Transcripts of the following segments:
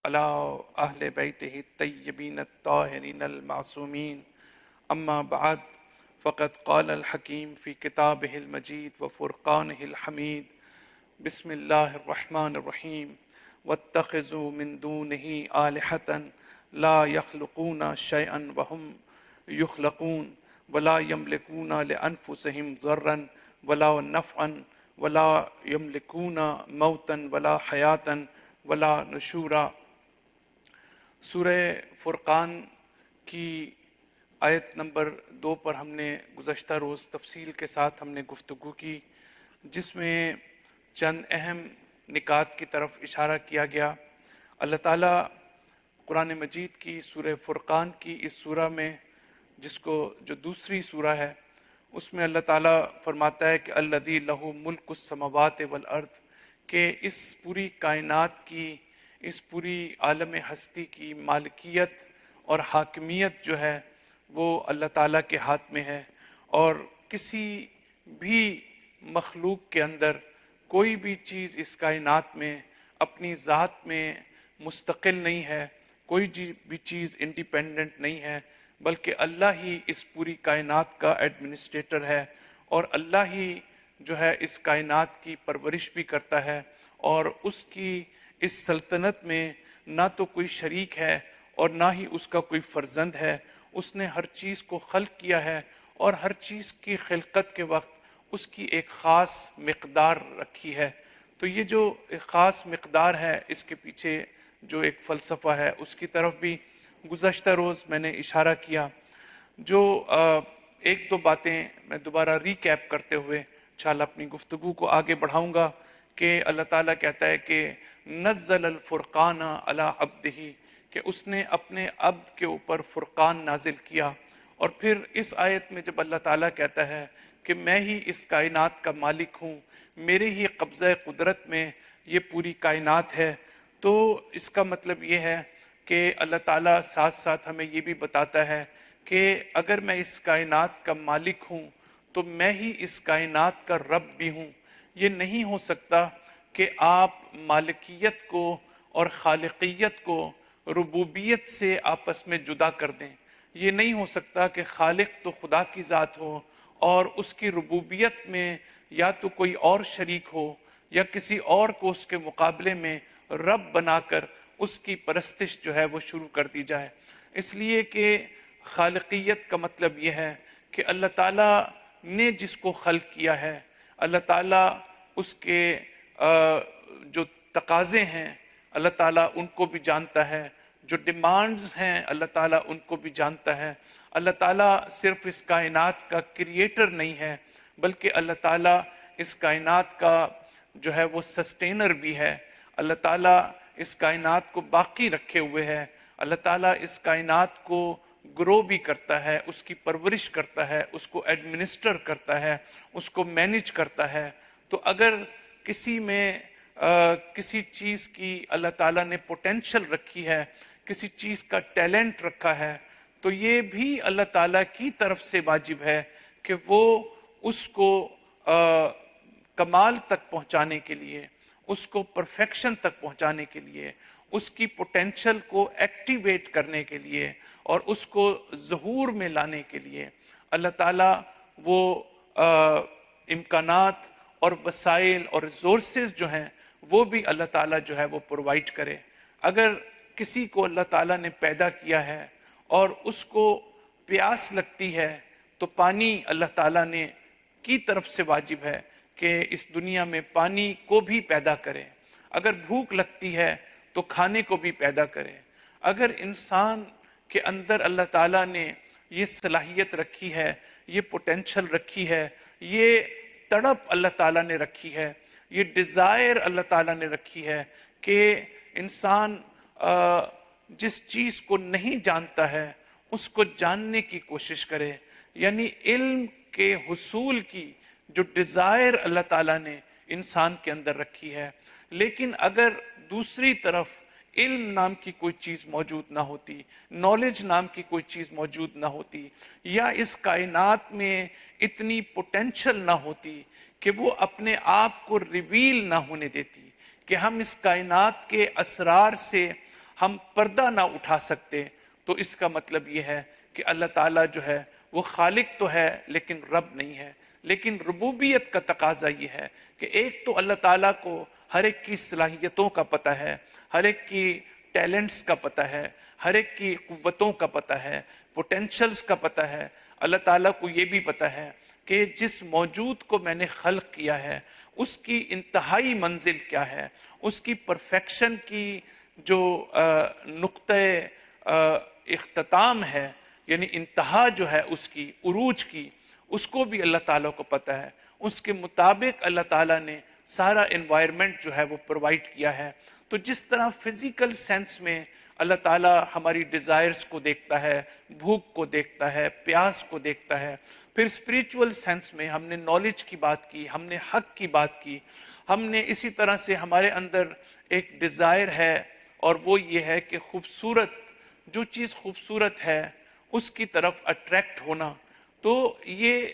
على أهل بيته الطيبين الطاهرين المعصومين. أما بعد، فقد قال الحكيم في كتابه المجيد وفرقانه الحميد: بسم الله الرحمن الرحيم. واتخذوا من دونه آلهة لا يخلقون شيئا وهم يخلقون ولا يملكون لأنفسهم ضرا ولا نفعا ولا يملكون موتا ولا حياة ولا نشورا. سورہ فرقان کی آیت نمبر 2 پر ہم نے گزشتہ روز تفصیل کے ساتھ ہم نے گفتگو کی، جس میں چند اہم نکات کی طرف اشارہ کیا گیا۔ اللہ تعالیٰ قرآن مجید کی سورہ فرقان کی اس سورہ میں، جس کو جو دوسری سورہ ہے، اس میں اللہ تعالیٰ فرماتا ہے کہ الذی لہ ملک السماوات والارض، کہ اس پوری کائنات کی، اس پوری عالم ہستی کی مالکیت اور حاکمیت جو ہے وہ اللہ تعالیٰ کے ہاتھ میں ہے، اور کسی بھی مخلوق کے اندر کوئی بھی چیز اس کائنات میں اپنی ذات میں مستقل نہیں ہے، کوئی بھی چیز انڈیپینڈنٹ نہیں ہے، بلکہ اللہ ہی اس پوری کائنات کا ایڈمنسٹریٹر ہے، اور اللہ ہی جو ہے اس کائنات کی پرورش بھی کرتا ہے، اور اس کی اس سلطنت میں نہ تو کوئی شریک ہے اور نہ ہی اس کا کوئی فرزند ہے۔ اس نے ہر چیز کو خلق کیا ہے، اور ہر چیز کی خلقت کے وقت اس کی ایک خاص مقدار رکھی ہے۔ تو یہ جو ایک خاص مقدار ہے، اس کے پیچھے جو ایک فلسفہ ہے، اس کی طرف بھی گزشتہ روز میں نے اشارہ کیا۔ جو ایک دو باتیں میں دوبارہ ریکیپ کرتے ہوئے انشاءاللہ اپنی گفتگو کو آگے بڑھاؤں گا، کہ اللہ تعالیٰ کہتا ہے کہ نزل الفرقان علی عبدہ، کہ اس نے اپنے عبد کے اوپر فرقان نازل کیا۔ اور پھر اس آیت میں جب اللہ تعالیٰ کہتا ہے کہ میں ہی اس کائنات کا مالک ہوں، میرے ہی قبضہ قدرت میں یہ پوری کائنات ہے، تو اس کا مطلب یہ ہے کہ اللہ تعالیٰ ساتھ ساتھ ہمیں یہ بھی بتاتا ہے کہ اگر میں اس کائنات کا مالک ہوں تو میں ہی اس کائنات کا رب بھی ہوں۔ یہ نہیں ہو سکتا کہ آپ مالکیت کو اور خالقیت کو ربوبیت سے آپس میں جدا کر دیں۔ یہ نہیں ہو سکتا کہ خالق تو خدا کی ذات ہو اور اس کی ربوبیت میں یا تو کوئی اور شریک ہو یا کسی اور کو اس کے مقابلے میں رب بنا کر اس کی پرستش جو ہے وہ شروع کر دی جائے۔ اس لیے کہ خالقیت کا مطلب یہ ہے کہ اللہ تعالیٰ نے جس کو خلق کیا ہے، اللہ تعالیٰ اس کے جو تقاضے ہیں اللہ تعالیٰ ان کو بھی جانتا ہے، جو ڈیمانڈز ہیں اللہ تعالیٰ ان کو بھی جانتا ہے۔ اللہ تعالیٰ صرف اس کائنات کا کریٹر نہیں ہے، بلکہ اللہ تعالیٰ اس کائنات کا جو ہے وہ سسٹینر بھی ہے۔ اللہ تعالیٰ اس کائنات کو باقی رکھے ہوئے ہے، اللہ تعالیٰ اس کائنات کو گرو بھی کرتا ہے، اس کی پرورش کرتا ہے، اس کو ایڈمنسٹر کرتا ہے، اس کو مینیج کرتا ہے۔ تو اگر کسی میں کسی چیز کی اللہ تعالیٰ نے پوٹینشل رکھی ہے، کسی چیز کا ٹیلنٹ رکھا ہے، تو یہ بھی اللہ تعالیٰ کی طرف سے واجب ہے کہ وہ اس کو کمال تک پہنچانے کے لیے، اس کو پرفیکشن تک پہنچانے کے لیے، اس کی پوٹینشل کو ایکٹیویٹ کرنے کے لیے اور اس کو ظہور میں لانے کے لیے اللہ تعالیٰ وہ امکانات اور وسائل اور ریسورسز جو ہیں وہ بھی اللہ تعالیٰ جو ہے وہ پرووائڈ کرے۔ اگر کسی کو اللہ تعالیٰ نے پیدا کیا ہے اور اس کو پیاس لگتی ہے تو پانی اللہ تعالیٰ نے کی طرف سے واجب ہے کہ اس دنیا میں پانی کو بھی پیدا کرے۔ اگر بھوک لگتی ہے تو کھانے کو بھی پیدا کرے۔ اگر انسان کے اندر اللہ تعالیٰ نے یہ صلاحیت رکھی ہے، یہ پوٹینشل رکھی ہے، یہ تڑپ اللہ تعالیٰ نے رکھی ہے، یہ ڈیزائر اللہ تعالیٰ نے رکھی ہے کہ انسان جس چیز کو نہیں جانتا ہے اس کو جاننے کی کوشش کرے، یعنی علم کے حصول کی جو ڈیزائر اللہ تعالیٰ نے انسان کے اندر رکھی ہے۔ لیکن اگر دوسری طرف علم نام کی کوئی چیز موجود نہ ہوتی، نالج نام کی کوئی چیز موجود نہ ہوتی، یا اس کائنات میں اتنی پوٹینشل نہ ہوتی کہ وہ اپنے آپ کو ریویل نہ ہونے دیتی، کہ ہم اس کائنات کے اسرار سے ہم پردہ نہ اٹھا سکتے، تو اس کا مطلب یہ ہے کہ اللہ تعالیٰ جو ہے وہ خالق تو ہے لیکن رب نہیں ہے۔ لیکن ربوبیت کا تقاضا یہ ہے کہ ایک تو اللہ تعالیٰ کو ہر ایک کی صلاحیتوں کا پتہ ہے، ہر ایک کی ٹیلنٹس کا پتہ ہے، ہر ایک کی قوتوں کا پتہ ہے، پوٹینشلز کا پتہ ہے۔ اللہ تعالیٰ کو یہ بھی پتہ ہے کہ جس موجود کو میں نے خلق کیا ہے اس کی انتہائی منزل کیا ہے، اس کی پرفیکشن کی جو نقطہ اختتام ہے، یعنی انتہا جو ہے اس کی عروج کی، اس کو بھی اللہ تعالیٰ کو پتہ ہے۔ اس کے مطابق اللہ تعالیٰ نے سارا انوائرمنٹ جو ہے وہ پرووائڈ کیا ہے۔ تو جس طرح فزیکل سینس میں اللہ تعالیٰ ہماری ڈیزائرز کو دیکھتا ہے، بھوک کو دیکھتا ہے، پیاس کو دیکھتا ہے، پھر اسپریچول سینس میں ہم نے نالج کی بات کی، ہم نے حق کی بات کی، ہم نے اسی طرح سے ہمارے اندر ایک ڈیزائر ہے، اور وہ یہ ہے کہ خوبصورت جو چیز خوبصورت ہے اس کی طرف اٹریکٹ ہونا، تو یہ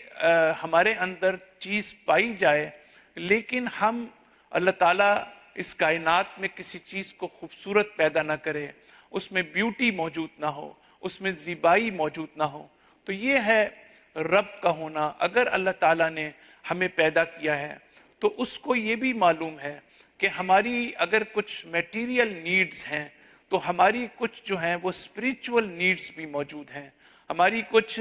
ہمارے اندر چیز پائی جائے، لیکن ہم اللہ تعالیٰ اس کائنات میں کسی چیز کو خوبصورت پیدا نہ کرے، اس میں بیوٹی موجود نہ ہو، اس میں زیبائی موجود نہ ہو، تو یہ ہے رب کا ہونا۔ اگر اللہ تعالیٰ نے ہمیں پیدا کیا ہے تو اس کو یہ بھی معلوم ہے کہ ہماری اگر کچھ میٹیریل نیڈز ہیں تو ہماری کچھ جو ہیں وہ اسپریچول نیڈز بھی موجود ہیں، ہماری کچھ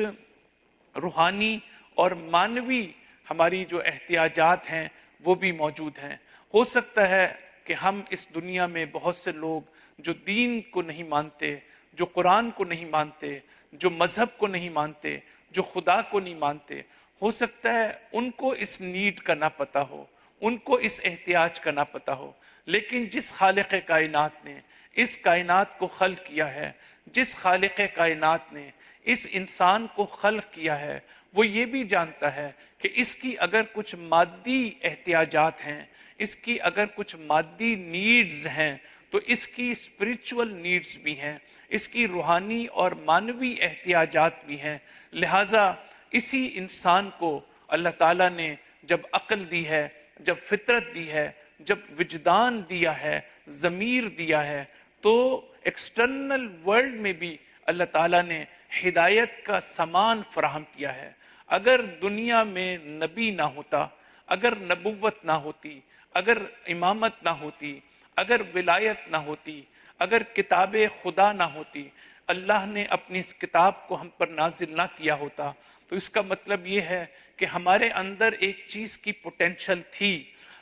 روحانی اور مانوی ہماری جو احتیاجات ہیں وہ بھی موجود ہیں۔ ہو سکتا ہے کہ ہم اس دنیا میں بہت سے لوگ جو دین کو نہیں مانتے، جو قرآن کو نہیں مانتے، جو مذہب کو نہیں مانتے، جو خدا کو نہیں مانتے، ہو سکتا ہے ان کو اس نیڈ کا نہ پتہ ہو، ان کو اس احتیاج کا نہ پتہ ہو، لیکن جس خالق کائنات نے اس کائنات کو خلق کیا ہے، جس خالق کائنات نے اس انسان کو خلق کیا ہے، وہ یہ بھی جانتا ہے کہ اس کی اگر کچھ مادی احتیاجات ہیں، اس کی اگر کچھ مادی نیڈز ہیں، تو اس کی اسپریچول نیڈز بھی ہیں، اس کی روحانی اور مانوی احتیاجات بھی ہیں۔ لہٰذا اسی انسان کو اللہ تعالیٰ نے جب عقل دی ہے، جب فطرت دی ہے، جب وجدان دیا ہے، ضمیر دیا ہے، تو ایکسٹرنل ورلڈ میں بھی اللہ تعالیٰ نے ہدایت کا سامان فراہم کیا ہے۔ اگر دنیا میں نبی نہ ہوتا، اگر نبوت نہ ہوتی، اگر امامت نہ ہوتی، اگر ولایت نہ ہوتی، اگر کتاب خدا نہ ہوتی، اللہ نے اپنی اس کتاب کو ہم پر نازل نہ کیا ہوتا، تو اس کا مطلب یہ ہے کہ ہمارے اندر ایک چیز کی پوٹینشل تھی،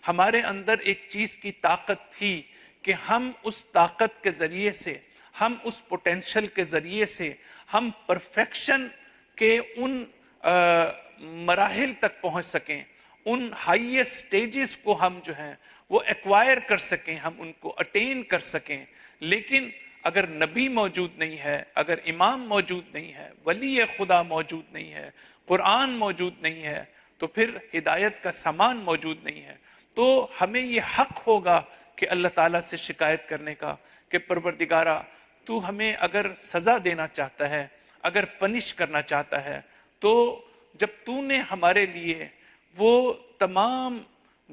ہمارے اندر ایک چیز کی طاقت تھی کہ ہم اس طاقت کے ذریعے سے، ہم اس پوٹینشل کے ذریعے سے ہم پرفیکشن کے ان مراحل تک پہنچ سکیں، ان ہائیسٹ سٹیجز کو ہم جو ہیں وہ ایکوائر کر سکیں، ہم ان کو اٹین کر سکیں۔ لیکن اگر نبی موجود نہیں ہے، اگر امام موجود نہیں ہے، ولی خدا موجود نہیں ہے، قرآن موجود نہیں ہے، تو پھر ہدایت کا سامان موجود نہیں ہے۔ تو ہمیں یہ حق ہوگا کہ اللہ تعالیٰ سے شکایت کرنے کا کہ پروردگارہ تو ہمیں اگر سزا دینا چاہتا ہے، اگر پنش کرنا چاہتا ہے، تو جب تو نے ہمارے لیے وہ تمام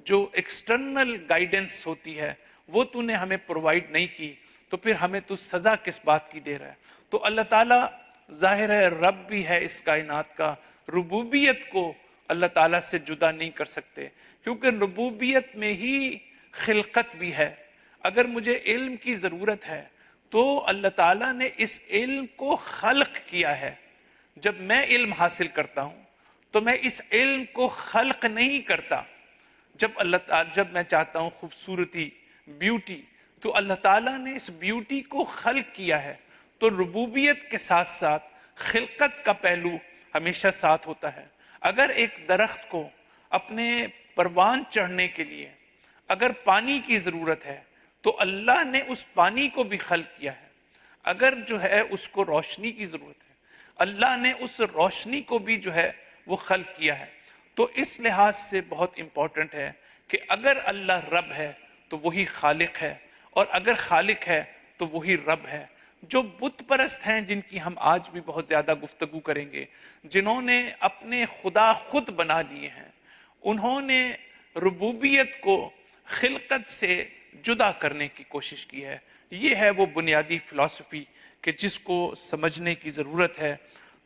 جو ایکسٹرنل گائیڈنس ہوتی ہے وہ تو نے ہمیں پرووائڈ نہیں کی، تو پھر ہمیں تو سزا کس بات کی دے رہا ہے؟ تو اللہ تعالیٰ ظاہر ہے رب بھی ہے اس کائنات کا، ربوبیت کو اللہ تعالیٰ سے جدا نہیں کر سکتے، کیونکہ ربوبیت میں ہی خلقت بھی ہے۔ اگر مجھے علم کی ضرورت ہے تو اللہ تعالیٰ نے اس علم کو خلق کیا ہے۔ جب میں علم حاصل کرتا ہوں تو میں اس علم کو خلق نہیں کرتا۔ جب میں چاہتا ہوں خوبصورتی، بیوٹی، تو اللہ تعالیٰ نے اس بیوٹی کو خلق کیا ہے۔ تو ربوبیت کے ساتھ ساتھ خلقت کا پہلو ہمیشہ ساتھ ہوتا ہے۔ اگر ایک درخت کو اپنے پروان چڑھنے کے لیے اگر پانی کی ضرورت ہے تو اللہ نے اس پانی کو بھی خلق کیا ہے۔ اگر جو ہے اس کو روشنی کی ضرورت ہے، اللہ نے اس روشنی کو بھی جو ہے وہ خلق کیا ہے۔ تو اس لحاظ سے بہت امپورٹنٹ ہے کہ اگر اللہ رب ہے تو وہی خالق ہے، اور اگر خالق ہے تو وہی رب ہے۔ جو بت پرست ہیں جن کی ہم آج بھی بہت زیادہ گفتگو کریں گے، جنہوں نے اپنے خدا خود بنا لیے ہیں، انہوں نے ربوبیت کو خلقت سے جدا کرنے کی کوشش کی ہے۔ یہ ہے وہ بنیادی فلسفی کہ جس کو سمجھنے کی ضرورت ہے۔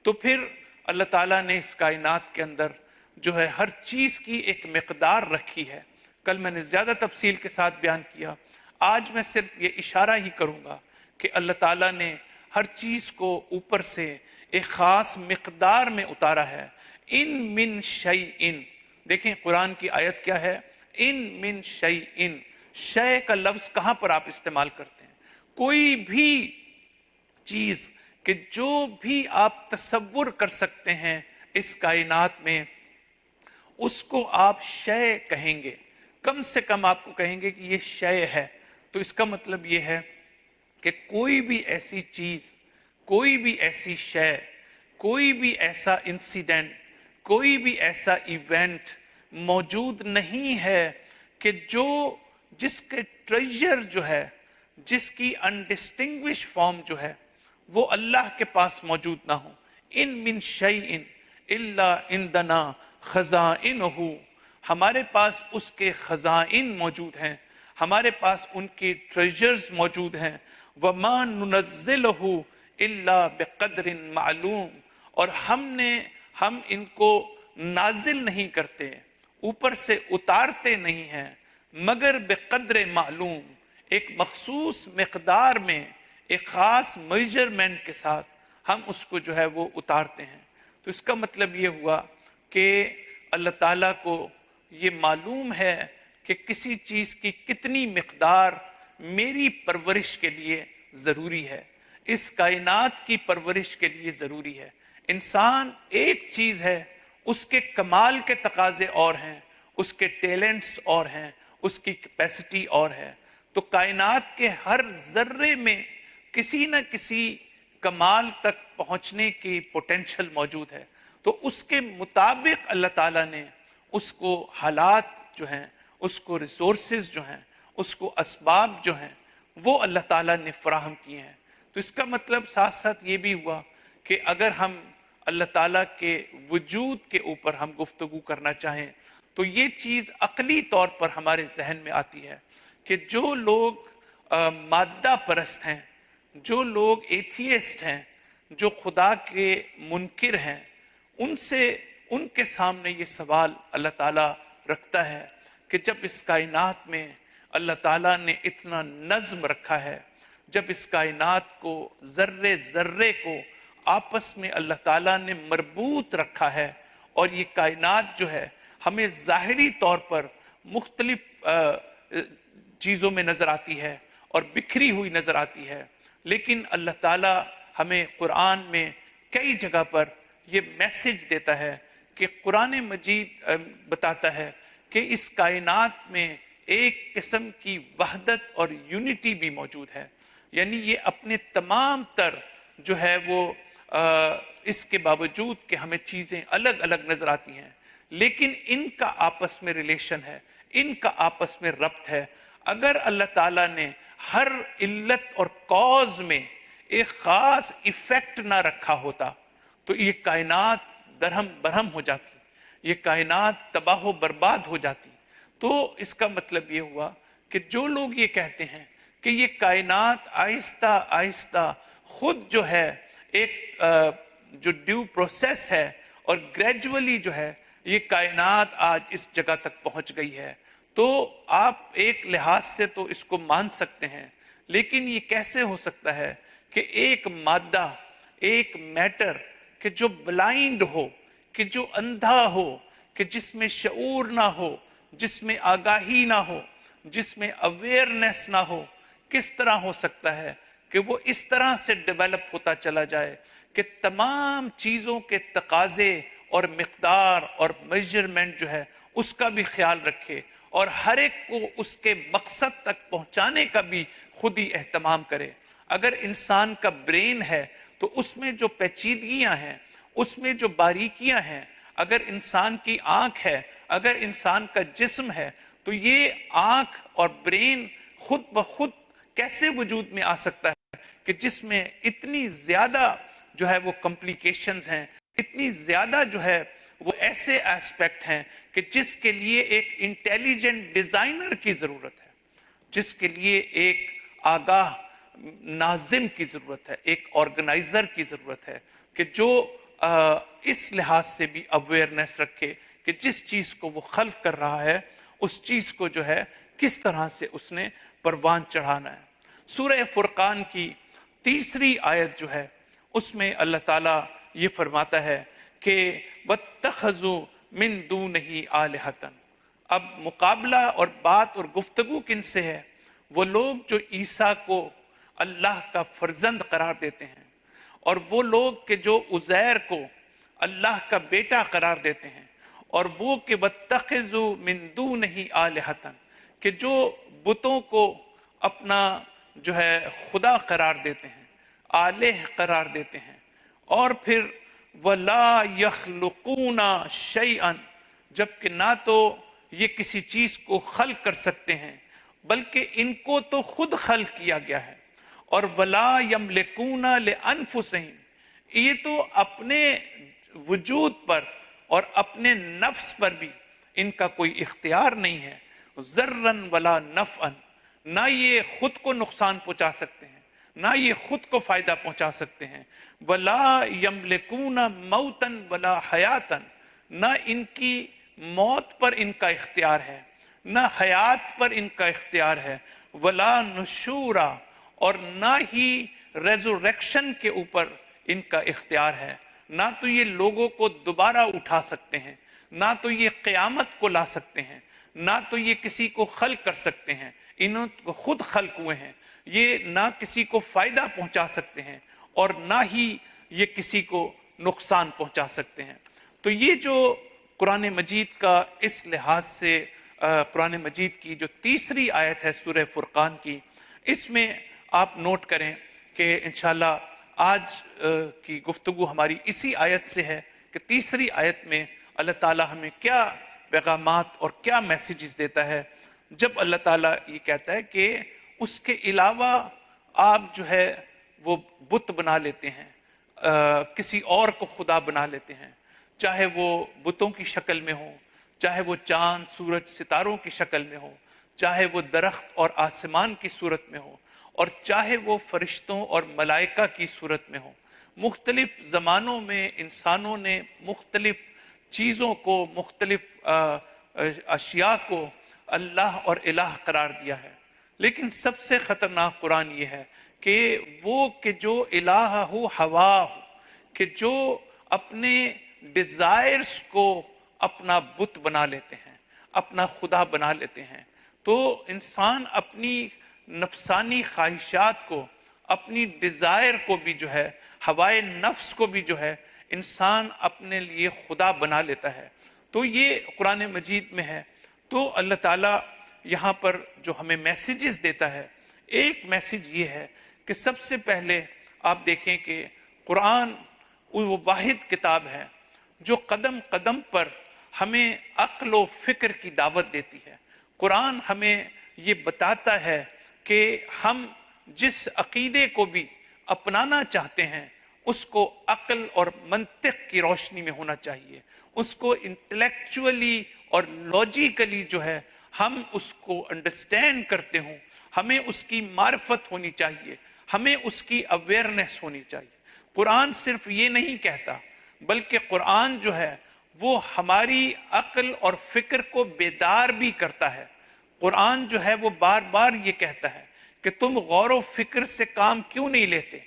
تو پھر اللہ تعالیٰ نے اس کائنات کے اندر جو ہے ہر چیز کی ایک مقدار رکھی ہے۔ کل میں نے زیادہ تفصیل کے ساتھ بیان کیا، آج میں صرف یہ اشارہ ہی کروں گا کہ اللہ تعالیٰ نے ہر چیز کو اوپر سے ایک خاص مقدار میں اتارا ہے۔ ان من شیئن، دیکھیں قرآن کی آیت کیا ہے، ان من شیئن، شے کا لفظ کہاں پر آپ استعمال کرتے ہیں؟ کوئی بھی چیز کہ جو بھی آپ تصور کر سکتے ہیں اس کائنات میں، اس کو آپ شے کہیں گے، کم سے کم آپ کو کہیں گے کہ یہ شے ہے۔ تو اس کا مطلب یہ ہے کہ کوئی بھی ایسی چیز، کوئی بھی ایسی شے، کوئی بھی ایسا انسیڈنٹ، کوئی بھی ایسا ایونٹ موجود نہیں ہے کہ جس کے ٹریجر جو ہے، جس کی انڈسٹنگوش فارم جو ہے، وہ اللہ کے پاس موجود نہ ہو۔ ان من شیئن الا عندنا خزائنہ، ہمارے پاس اس کے خزائن موجود ہیں، ہمارے پاس ان کی ٹریجرز موجود ہیں۔ وما ننزلہ الا بقدر معلوم، اور ہم ان کو نازل نہیں کرتے، اوپر سے اتارتے نہیں ہیں، مگر بقدر معلوم، ایک مخصوص مقدار میں، ایک خاص میجرمنٹ کے ساتھ ہم اس کو جو ہے وہ اتارتے ہیں۔ تو اس کا مطلب یہ ہوا کہ اللہ تعالیٰ کو یہ معلوم ہے کہ کسی چیز کی کتنی مقدار میری پرورش کے لیے ضروری ہے، اس کائنات کی پرورش کے لیے ضروری ہے۔ انسان ایک چیز ہے، اس کے کمال کے تقاضے اور ہیں، اس کے ٹیلنٹس اور ہیں، اس کی کیپیسٹی اور ہے۔ تو کائنات کے ہر ذرے میں کسی نہ کسی کمال تک پہنچنے کی پوٹینشل موجود ہے۔ تو اس کے مطابق اللہ تعالیٰ نے اس کو حالات جو ہیں، اس کو ریسورسز جو ہیں، اس کو اسباب جو ہیں، وہ اللہ تعالیٰ نے فراہم کیے ہیں۔ تو اس کا مطلب ساتھ ساتھ یہ بھی ہوا کہ اگر ہم اللہ تعالیٰ کے وجود کے اوپر ہم گفتگو کرنا چاہیں تو یہ چیز عقلی طور پر ہمارے ذہن میں آتی ہے کہ جو لوگ مادہ پرست ہیں، جو لوگ ایتھیسٹ ہیں، جو خدا کے منکر ہیں، ان کے سامنے یہ سوال اللہ تعالیٰ رکھتا ہے کہ جب اس کائنات میں اللہ تعالیٰ نے اتنا نظم رکھا ہے، جب اس کائنات کو ذرے ذرے کو آپس میں اللہ تعالیٰ نے مربوط رکھا ہے، اور یہ کائنات جو ہے ہمیں ظاہری طور پر مختلف چیزوں میں نظر آتی ہے اور بکھری ہوئی نظر آتی ہے، لیکن اللہ تعالیٰ ہمیں قرآن میں کئی جگہ پر یہ میسج دیتا ہے کہ قرآن مجید بتاتا ہے کہ اس کائنات میں ایک قسم کی وحدت اور یونٹی بھی موجود ہے۔ یعنی یہ اپنے تمام تر جو ہے وہ اس کے باوجود کہ ہمیں چیزیں الگ الگ نظر آتی ہیں، لیکن ان کا آپس میں ریلیشن ہے، ان کا آپس میں ربط ہے۔ اگر اللہ تعالیٰ نے ہر علت اور کاز میں ایک خاص ایفیکٹ نہ رکھا ہوتا تو یہ کائنات درہم برہم ہو جاتی، یہ کائنات تباہ و برباد ہو جاتی۔ تو اس کا مطلب یہ ہوا کہ جو لوگ یہ کہتے ہیں کہ یہ کائنات آہستہ آہستہ خود جو ہے ایک جو ڈیو پروسیس ہے اور گریجولی جو ہے یہ کائنات آج اس جگہ تک پہنچ گئی ہے، تو آپ ایک لحاظ سے تو اس کو مان سکتے ہیں، لیکن یہ کیسے ہو سکتا ہے کہ ایک مادہ، ایک میٹر کہ جو بلائنڈ ہو، کہ جو اندھا ہو، کہ جس میں شعور نہ ہو، جس میں آگاہی نہ ہو، جس میں اویئرنیس نہ ہو، کس طرح ہو سکتا ہے کہ وہ اس طرح سے ڈیولپ ہوتا چلا جائے کہ تمام چیزوں کے تقاضے اور مقدار اور میجرمنٹ جو ہے اس کا بھی خیال رکھے، اور ہر ایک کو اس کے مقصد تک پہنچانے کا بھی خود ہی اہتمام کرے۔ اگر انسان کا برین ہے تو اس میں جو پیچیدگیاں ہیں، اس میں جو باریکیاں ہیں، اگر انسان کی آنکھ ہے، اگر انسان کا جسم ہے، تو یہ آنکھ اور برین خود بخود کیسے وجود میں آ سکتا ہے کہ جس میں اتنی زیادہ جو ہے وہ کمپلیکیشنز ہیں، اتنی زیادہ جو ہے وہ ایسے ایسپیکٹ ہیں کہ جس کے لیے ایک انٹیلیجنٹ ڈیزائنر کی ضرورت ہے، جس کے لیے ایک آگاہ ناظم کی ضرورت ہے، ایک آرگنائزر کی ضرورت ہے کہ جو اس لحاظ سے بھی اویئرنیس رکھے کہ جس چیز کو وہ خلق کر رہا ہے اس چیز کو جو ہے کس طرح سے اس نے پروان چڑھانا ہے۔ سورہ فرقان کی تیسری آیت جو ہے اس میں اللہ تعالیٰ یہ فرماتا ہے کہ وَاتَّخَذُوا مِن دُونِهِ آلِهَةً۔ اب مقابلہ اور بات اور گفتگو کن سے ہے؟ وہ لوگ جو عیسیٰ کو اللہ کا فرزند قرار دیتے ہیں، اور وہ لوگ کہ جو عزیر کو اللہ کا بیٹا قرار دیتے ہیں، اور وہ کہ وَاتَّخِذُوا مِن دُونِهِ آلِهَةً کہ جو بتوں کو اپنا جو ہے خدا قرار دیتے ہیں، الہ قرار دیتے ہیں، اور پھر وَلَا يَخْلُقُونَ شَيْئًا جبکہ نہ تو یہ کسی چیز کو خلق کر سکتے ہیں بلکہ ان کو تو خود خلق کیا گیا ہے، اور وَلَا يَمْلِكُونَ لِأَنفُسِهِمْ یہ تو اپنے وجود پر اور اپنے نفس پر بھی ان کا کوئی اختیار نہیں ہے، ذرًا ولا نفعًا نہ یہ خود کو نقصان پہنچا سکتے ہیں نہ یہ خود کو فائدہ پہنچا سکتے ہیں، ولا یملکون موتًا ولا حیاتً نہ ان کی موت پر ان کا اختیار ہے نہ حیات پر ان کا اختیار ہے، ولا نشورا اور نہ ہی ریزوریکشن کے اوپر ان کا اختیار ہے، نہ تو یہ لوگوں کو دوبارہ اٹھا سکتے ہیں، نہ تو یہ قیامت کو لا سکتے ہیں، نہ تو یہ کسی کو خلق کر سکتے ہیں، انہوں کو خود خلق ہوئے ہیں، یہ نہ کسی کو فائدہ پہنچا سکتے ہیں اور نہ ہی یہ کسی کو نقصان پہنچا سکتے ہیں۔ تو یہ جو قرآن مجید کا اس لحاظ سے قرآن مجید کی جو تیسری آیت ہے سورہ فرقان کی، اس میں آپ نوٹ کریں کہ انشاءاللہ آج کی گفتگو ہماری اسی آیت سے ہے کہ تیسری آیت میں اللہ تعالیٰ ہمیں کیا پیغامات اور کیا میسیجز دیتا ہے جب اللہ تعالیٰ یہ کہتا ہے کہ اس کے علاوہ آپ جو ہے وہ بت بنا لیتے ہیں، کسی اور کو خدا بنا لیتے ہیں، چاہے وہ بتوں کی شکل میں ہو، چاہے وہ چاند سورج ستاروں کی شکل میں ہو، چاہے وہ درخت اور آسمان کی صورت میں ہو، اور چاہے وہ فرشتوں اور ملائکہ کی صورت میں ہو۔ مختلف زمانوں میں انسانوں نے مختلف چیزوں کو، مختلف اشیاء کو اللہ اور الہ قرار دیا ہے، لیکن سب سے خطرناک قرآن یہ ہے کہ وہ کہ جو الہ ہو ہوا ہو، کہ جو اپنے ڈیزائرز کو اپنا بت بنا لیتے ہیں، اپنا خدا بنا لیتے ہیں۔ تو انسان اپنی نفسانی خواہشات کو، اپنی ڈیزائر کو بھی جو ہے، ہوائے نفس کو بھی جو ہے انسان اپنے لیے خدا بنا لیتا ہے۔ تو یہ قرآن مجید میں ہے۔ تو اللہ تعالیٰ یہاں پر جو ہمیں میسیجز دیتا ہے، ایک میسیج یہ ہے کہ سب سے پہلے آپ دیکھیں کہ قرآن وہ واحد کتاب ہے جو قدم قدم پر ہمیں عقل و فکر کی دعوت دیتی ہے۔ قرآن ہمیں یہ بتاتا ہے کہ ہم جس عقیدے کو بھی اپنانا چاہتے ہیں اس کو عقل اور منطق کی روشنی میں ہونا چاہیے، اس کو انٹلیکچولی اور لاجیکلی جو ہے ہم اس کو انڈرسٹینڈ کرتے ہوں، ہمیں اس کی معرفت ہونی چاہیے، ہمیں اس کی اویئرنیس ہونی چاہیے۔ قرآن صرف یہ نہیں کہتا بلکہ قرآن جو ہے وہ ہماری عقل اور فکر کو بیدار بھی کرتا ہے۔ قرآن جو ہے وہ بار بار یہ کہتا ہے کہ تم غور و فکر سے کام کیوں نہیں لیتے؟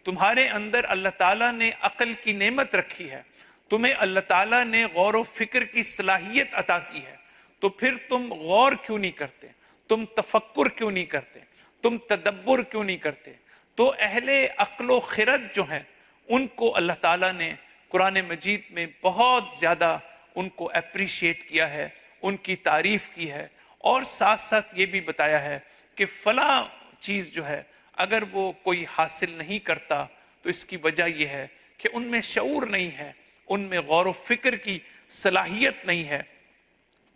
تمہارے اندر اللہ تعالیٰ نے عقل کی نعمت رکھی ہے، تمہیں اللہ تعالیٰ نے غور و فکر کی صلاحیت عطا کی ہے، تو پھر تم غور کیوں نہیں کرتے؟ تم تفکر کیوں نہیں کرتے؟ تم تدبر کیوں نہیں کرتے؟ تو اہل عقل و خرد جو ہیں ان کو اللہ تعالیٰ نے قرآن مجید میں بہت زیادہ ان کو اپریشیٹ کیا ہے، ان کی تعریف کی ہے، اور ساتھ ساتھ یہ بھی بتایا ہے کہ فلاں چیز جو ہے اگر وہ کوئی حاصل نہیں کرتا تو اس کی وجہ یہ ہے کہ ان میں شعور نہیں ہے، ان میں غور و فکر کی صلاحیت نہیں ہے۔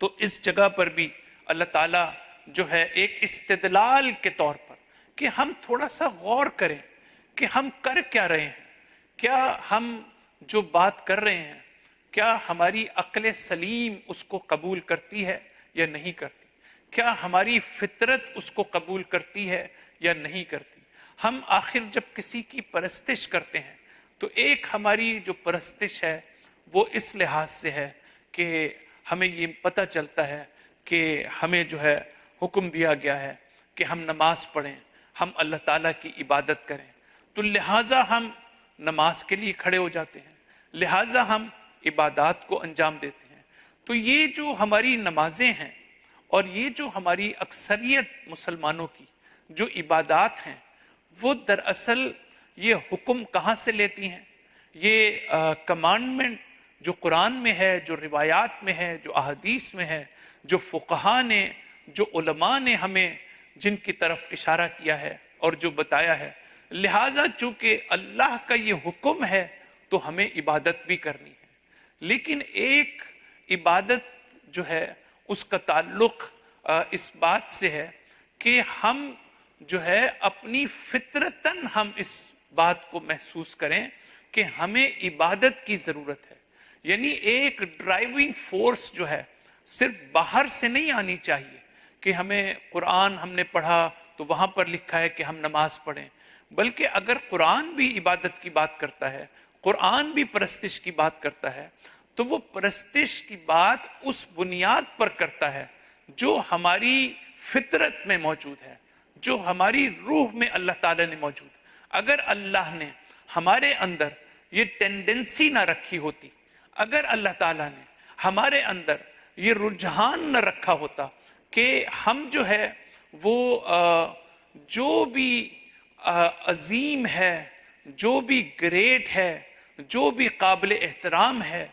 تو اس جگہ پر بھی اللہ تعالیٰ جو ہے ایک استدلال کے طور پر کہ ہم تھوڑا سا غور کریں کہ ہم کر کیا رہے ہیں، کیا ہم جو بات کر رہے ہیں کیا ہماری عقل سلیم اس کو قبول کرتی ہے یا نہیں کرتی؟ کیا ہماری فطرت اس کو قبول کرتی ہے یا نہیں کرتی؟ ہم آخر جب کسی کی پرستش کرتے ہیں تو ایک ہماری جو پرستش ہے وہ اس لحاظ سے ہے کہ ہمیں یہ پتہ چلتا ہے کہ ہمیں جو ہے حکم دیا گیا ہے کہ ہم نماز پڑھیں، ہم اللہ تعالیٰ کی عبادت کریں، تو لہٰذا ہم نماز کے لیے کھڑے ہو جاتے ہیں، لہٰذا ہم عبادات کو انجام دیتے ہیں۔ تو یہ جو ہماری نمازیں ہیں اور یہ جو ہماری اکثریت مسلمانوں کی جو عبادات ہیں وہ دراصل یہ حکم کہاں سے لیتی ہیں؟ یہ کمانڈمنٹ جو قرآن میں ہے، جو روایات میں ہے، جو احادیث میں ہے، جو فقہا نے، جو علماء نے ہمیں جن کی طرف اشارہ کیا ہے اور جو بتایا ہے، لہٰذا چونکہ اللہ کا یہ حکم ہے تو ہمیں عبادت بھی کرنی ہے۔ لیکن ایک عبادت جو ہے اس کا تعلق اس بات سے ہے کہ ہم جو ہے اپنی فطرتاً ہم اس بات کو محسوس کریں کہ ہمیں عبادت کی ضرورت ہے، یعنی ایک ڈرائیونگ فورس جو ہے صرف باہر سے نہیں آنی چاہیے کہ ہمیں قرآن ہم نے پڑھا تو وہاں پر لکھا ہے کہ ہم نماز پڑھیں، بلکہ اگر قرآن بھی عبادت کی بات کرتا ہے، قرآن بھی پرستش کی بات کرتا ہے، تو وہ پرستش کی بات اس بنیاد پر کرتا ہے جو ہماری فطرت میں موجود ہے، جو ہماری روح میں اللہ تعالیٰ نے موجود ہے۔ اگر اللہ نے ہمارے اندر یہ ٹینڈنسی نہ رکھی ہوتی، اگر اللہ تعالیٰ نے ہمارے اندر یہ رجحان نہ رکھا ہوتا کہ ہم جو ہے وہ جو بھی عظیم ہے، جو بھی گریٹ ہے، جو بھی قابل احترام ہے،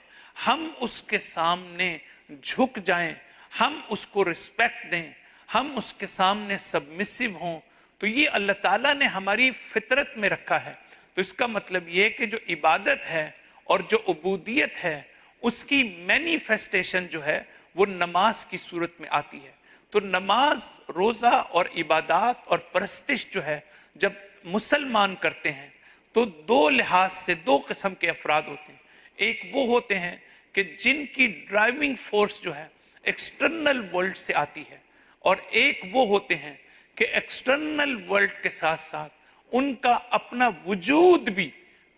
ہم اس کے سامنے جھک جائیں، ہم اس کو رسپیکٹ دیں، ہم اس کے سامنے سبمسو ہوں، تو یہ اللہ تعالیٰ نے ہماری فطرت میں رکھا ہے۔ تو اس کا مطلب یہ کہ جو عبادت ہے اور جو عبودیت ہے اس کی مینیفیسٹیشن جو ہے وہ نماز کی صورت میں آتی ہے۔ تو نماز، روزہ اور عبادات اور پرستش جو ہے جب مسلمان کرتے ہیں تو دو لحاظ سے دو قسم کے افراد ہوتے ہیں۔ ایک وہ ہوتے ہیں کہ جن کی ڈرائیونگ فورس جو ہے ایکسٹرنل ورلڈ سے آتی ہے، اور ایک وہ ہوتے ہیں کہ ایکسٹرنل ورلڈ کے ساتھ ساتھ ان کا اپنا وجود بھی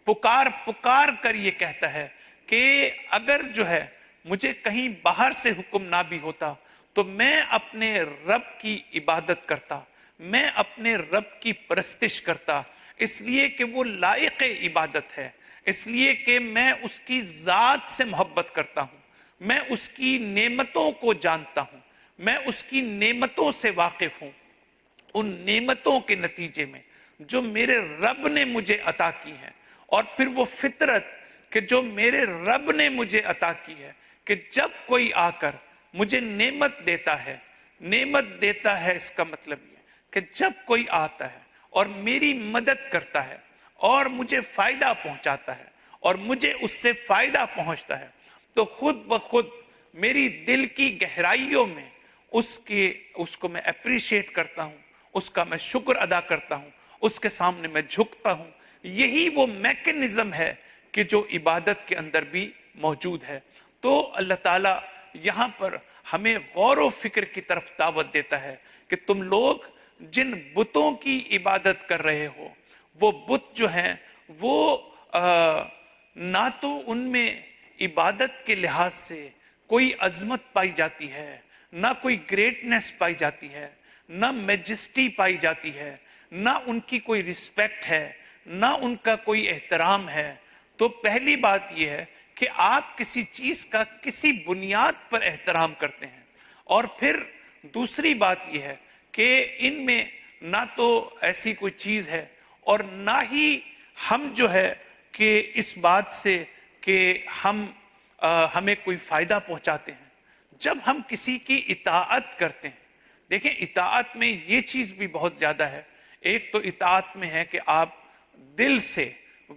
پکار پکار کر یہ کہتا ہے کہ اگر جو ہے مجھے کہیں باہر سے حکم نہ بھی ہوتا تو میں اپنے رب کی عبادت کرتا، میں اپنے رب کی پرستش کرتا، اس لیے کہ وہ لائق عبادت ہے، اس لیے کہ میں اس کی ذات سے محبت کرتا ہوں، میں اس کی نعمتوں کو جانتا ہوں، میں اس کی نعمتوں سے واقف ہوں، ان نعمتوں کے نتیجے میں جو میرے رب نے مجھے عطا کی ہیں، اور پھر وہ فطرت کہ جو میرے رب نے مجھے عطا کی ہے کہ جب کوئی آ کر مجھے نعمت دیتا ہے اس کا مطلب یہ کہ جب کوئی آتا ہے اور میری مدد کرتا ہے اور مجھے فائدہ پہنچاتا ہے اور مجھے اس سے فائدہ پہنچتا ہے تو خود بخود میری دل کی گہرائیوں میں اس کو میں اپریشیٹ کرتا ہوں، اس کا میں شکر ادا کرتا ہوں، اس کے سامنے میں جھکتا ہوں۔ یہی وہ میکنزم ہے کہ جو عبادت کے اندر بھی موجود ہے۔ تو اللہ تعالیٰ یہاں پر ہمیں غور و فکر کی طرف دعوت دیتا ہے کہ تم لوگ جن بتوں کی عبادت کر رہے ہو، وہ بت جو ہیں وہ نہ تو ان میں عبادت کے لحاظ سے کوئی عظمت پائی جاتی ہے، نہ کوئی گریٹنس پائی جاتی ہے، نہ میجسٹی پائی جاتی ہے، نہ ان کی کوئی رسپیکٹ ہے، نہ ان کا کوئی احترام ہے۔ تو پہلی بات یہ ہے کہ آپ کسی چیز کا کسی بنیاد پر احترام کرتے ہیں، اور پھر دوسری بات یہ ہے کہ ان میں نہ تو ایسی کوئی چیز ہے اور نہ ہی ہم جو ہے کہ اس بات سے کہ ہمیں کوئی فائدہ پہنچاتے ہیں۔ جب ہم کسی کی اطاعت کرتے ہیں، دیکھیں اطاعت میں یہ چیز بھی بہت زیادہ ہے۔ ایک تو اطاعت میں ہے کہ آپ دل سے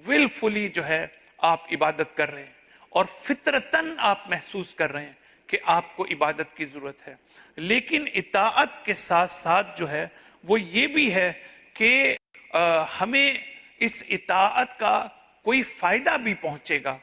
ولفلی جو ہے آپ عبادت کر رہے ہیں اور فطرتاً آپ محسوس کر رہے ہیں کہ آپ کو عبادت کی ضرورت ہے، لیکن اطاعت کے ساتھ ساتھ جو ہے وہ یہ بھی ہے کہ ہمیں اس اطاعت کا کوئی فائدہ بھی پہنچے گا۔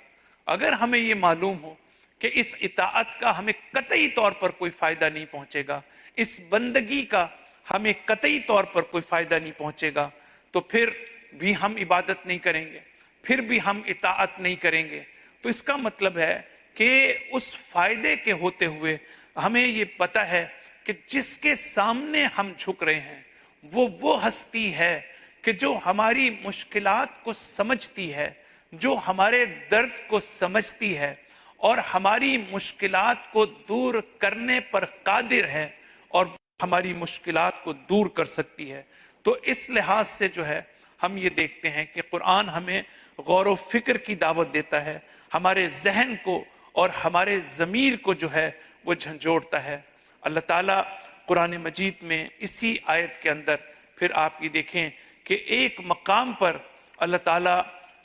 اگر ہمیں یہ معلوم ہو کہ اس اطاعت کا ہمیں قطعی طور پر کوئی فائدہ نہیں پہنچے گا، اس بندگی کا ہمیں قطعی طور پر کوئی فائدہ نہیں پہنچے گا، تو پھر بھی ہم عبادت نہیں کریں گے، پھر بھی ہم اطاعت نہیں کریں گے. تو اس کا مطلب ہے کہ اس فائدے کے ہوتے ہوئے ہمیں یہ پتہ ہے کہ جس کے سامنے ہم جھک رہے ہیں وہ ہستی ہے کہ جو ہماری مشکلات کو سمجھتی ہے، جو ہمارے درد کو سمجھتی ہے اور ہماری مشکلات کو دور کرنے پر قادر ہے اور ہماری مشکلات کو دور کر سکتی ہے. تو اس لحاظ سے جو ہے ہم یہ دیکھتے ہیں کہ قرآن ہمیں غور و فکر کی دعوت دیتا ہے، ہمارے ذہن کو اور ہمارے ضمیر کو جو ہے وہ جھنجھوڑتا ہے. اللہ تعالیٰ قرآن مجید میں اسی آیت کے اندر پھر آپ یہ دیکھیں کہ ایک مقام پر اللہ تعالیٰ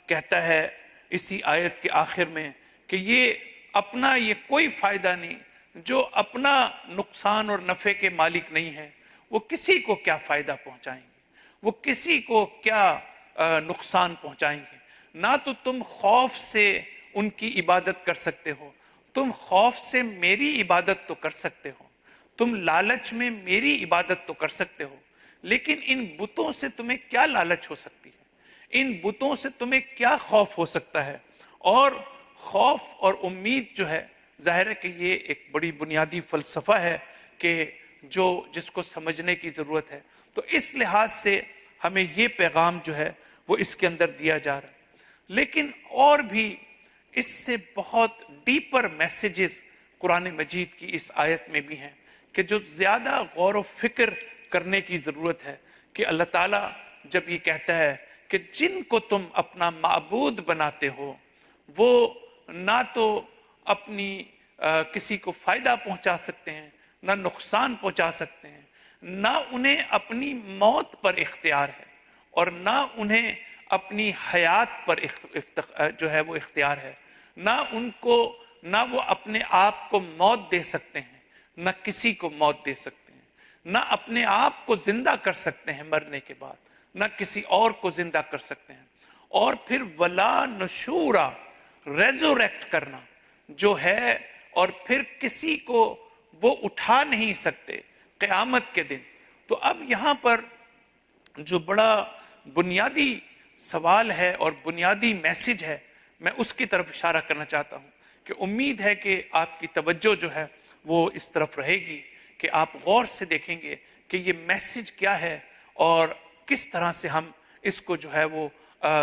کہتا ہے اسی آیت کے آخر میں کہ یہ اپنا یہ کوئی فائدہ نہیں، جو اپنا نقصان اور نفع کے مالک نہیں ہے وہ کسی کو کیا فائدہ پہنچائیں گے، وہ کسی کو کیا نقصان پہنچائیں گے. نہ تو تم خوف سے ان کی عبادت کر سکتے ہو، تم خوف سے میری عبادت تو کر سکتے ہو، تم لالچ میں میری عبادت تو کر سکتے ہو، لیکن ان بتوں سے تمہیں کیا لالچ ہو سکتی ہے، ان بتوں سے تمہیں کیا خوف ہو سکتا ہے. اور خوف اور امید جو ہے ظاہر ہے کہ یہ ایک بڑی بنیادی فلسفہ ہے کہ جس کو سمجھنے کی ضرورت ہے. تو اس لحاظ سے ہمیں یہ پیغام جو ہے وہ اس کے اندر دیا جا رہا ہے. لیکن اور بھی اس سے بہت ڈیپر میسیجز قرآن مجید کی اس آیت میں بھی ہیں کہ جو زیادہ غور و فکر کرنے کی ضرورت ہے. کہ اللہ تعالیٰ جب یہ کہتا ہے کہ جن کو تم اپنا معبود بناتے ہو وہ نہ تو اپنی کسی کو فائدہ پہنچا سکتے ہیں، نہ نقصان پہنچا سکتے ہیں، نہ انہیں اپنی موت پر اختیار ہے اور نہ انہیں اپنی حیات پر جو ہے وہ اختیار ہے، نہ وہ اپنے آپ کو موت دے سکتے ہیں، نہ کسی کو موت دے سکتے ہیں، نہ اپنے آپ کو زندہ کر سکتے ہیں مرنے کے بعد، نہ کسی اور کو زندہ کر سکتے ہیں. اور پھر ولا نشورا، ریزوریکٹ کرنا جو ہے، اور پھر کسی کو وہ اٹھا نہیں سکتے قیامت کے دن. تو اب یہاں پر جو بڑا بنیادی سوال ہے اور بنیادی میسج ہے میں اس کی طرف اشارہ کرنا چاہتا ہوں کہ امید ہے کہ آپ کی توجہ جو ہے وہ اس طرف رہے گی کہ آپ غور سے دیکھیں گے کہ یہ میسج کیا ہے اور کس طرح سے ہم اس کو جو ہے وہ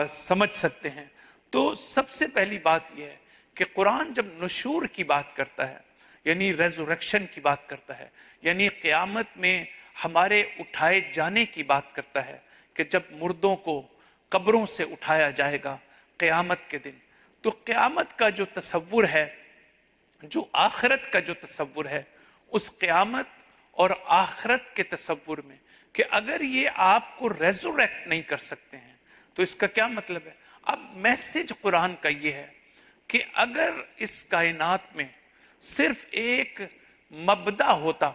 سمجھ سکتے ہیں. تو سب سے پہلی بات یہ ہے کہ قرآن جب نشور کی بات کرتا ہے یعنی ریزوریکشن کی بات کرتا ہے، یعنی قیامت میں ہمارے اٹھائے جانے کی بات کرتا ہے کہ جب مردوں کو قبروں سے اٹھایا جائے گا قیامت کے دن. تو قیامت کا جو تصور ہے، جو آخرت کا جو تصور ہے، اس قیامت اور آخرت کے تصور میں کہ اگر یہ آپ کو ریزوریکٹ نہیں کر سکتے ہیں تو اس کا کیا مطلب ہے. اب میسج قرآن کا یہ ہے کہ اگر اس کائنات میں صرف ایک مبدا ہوتا،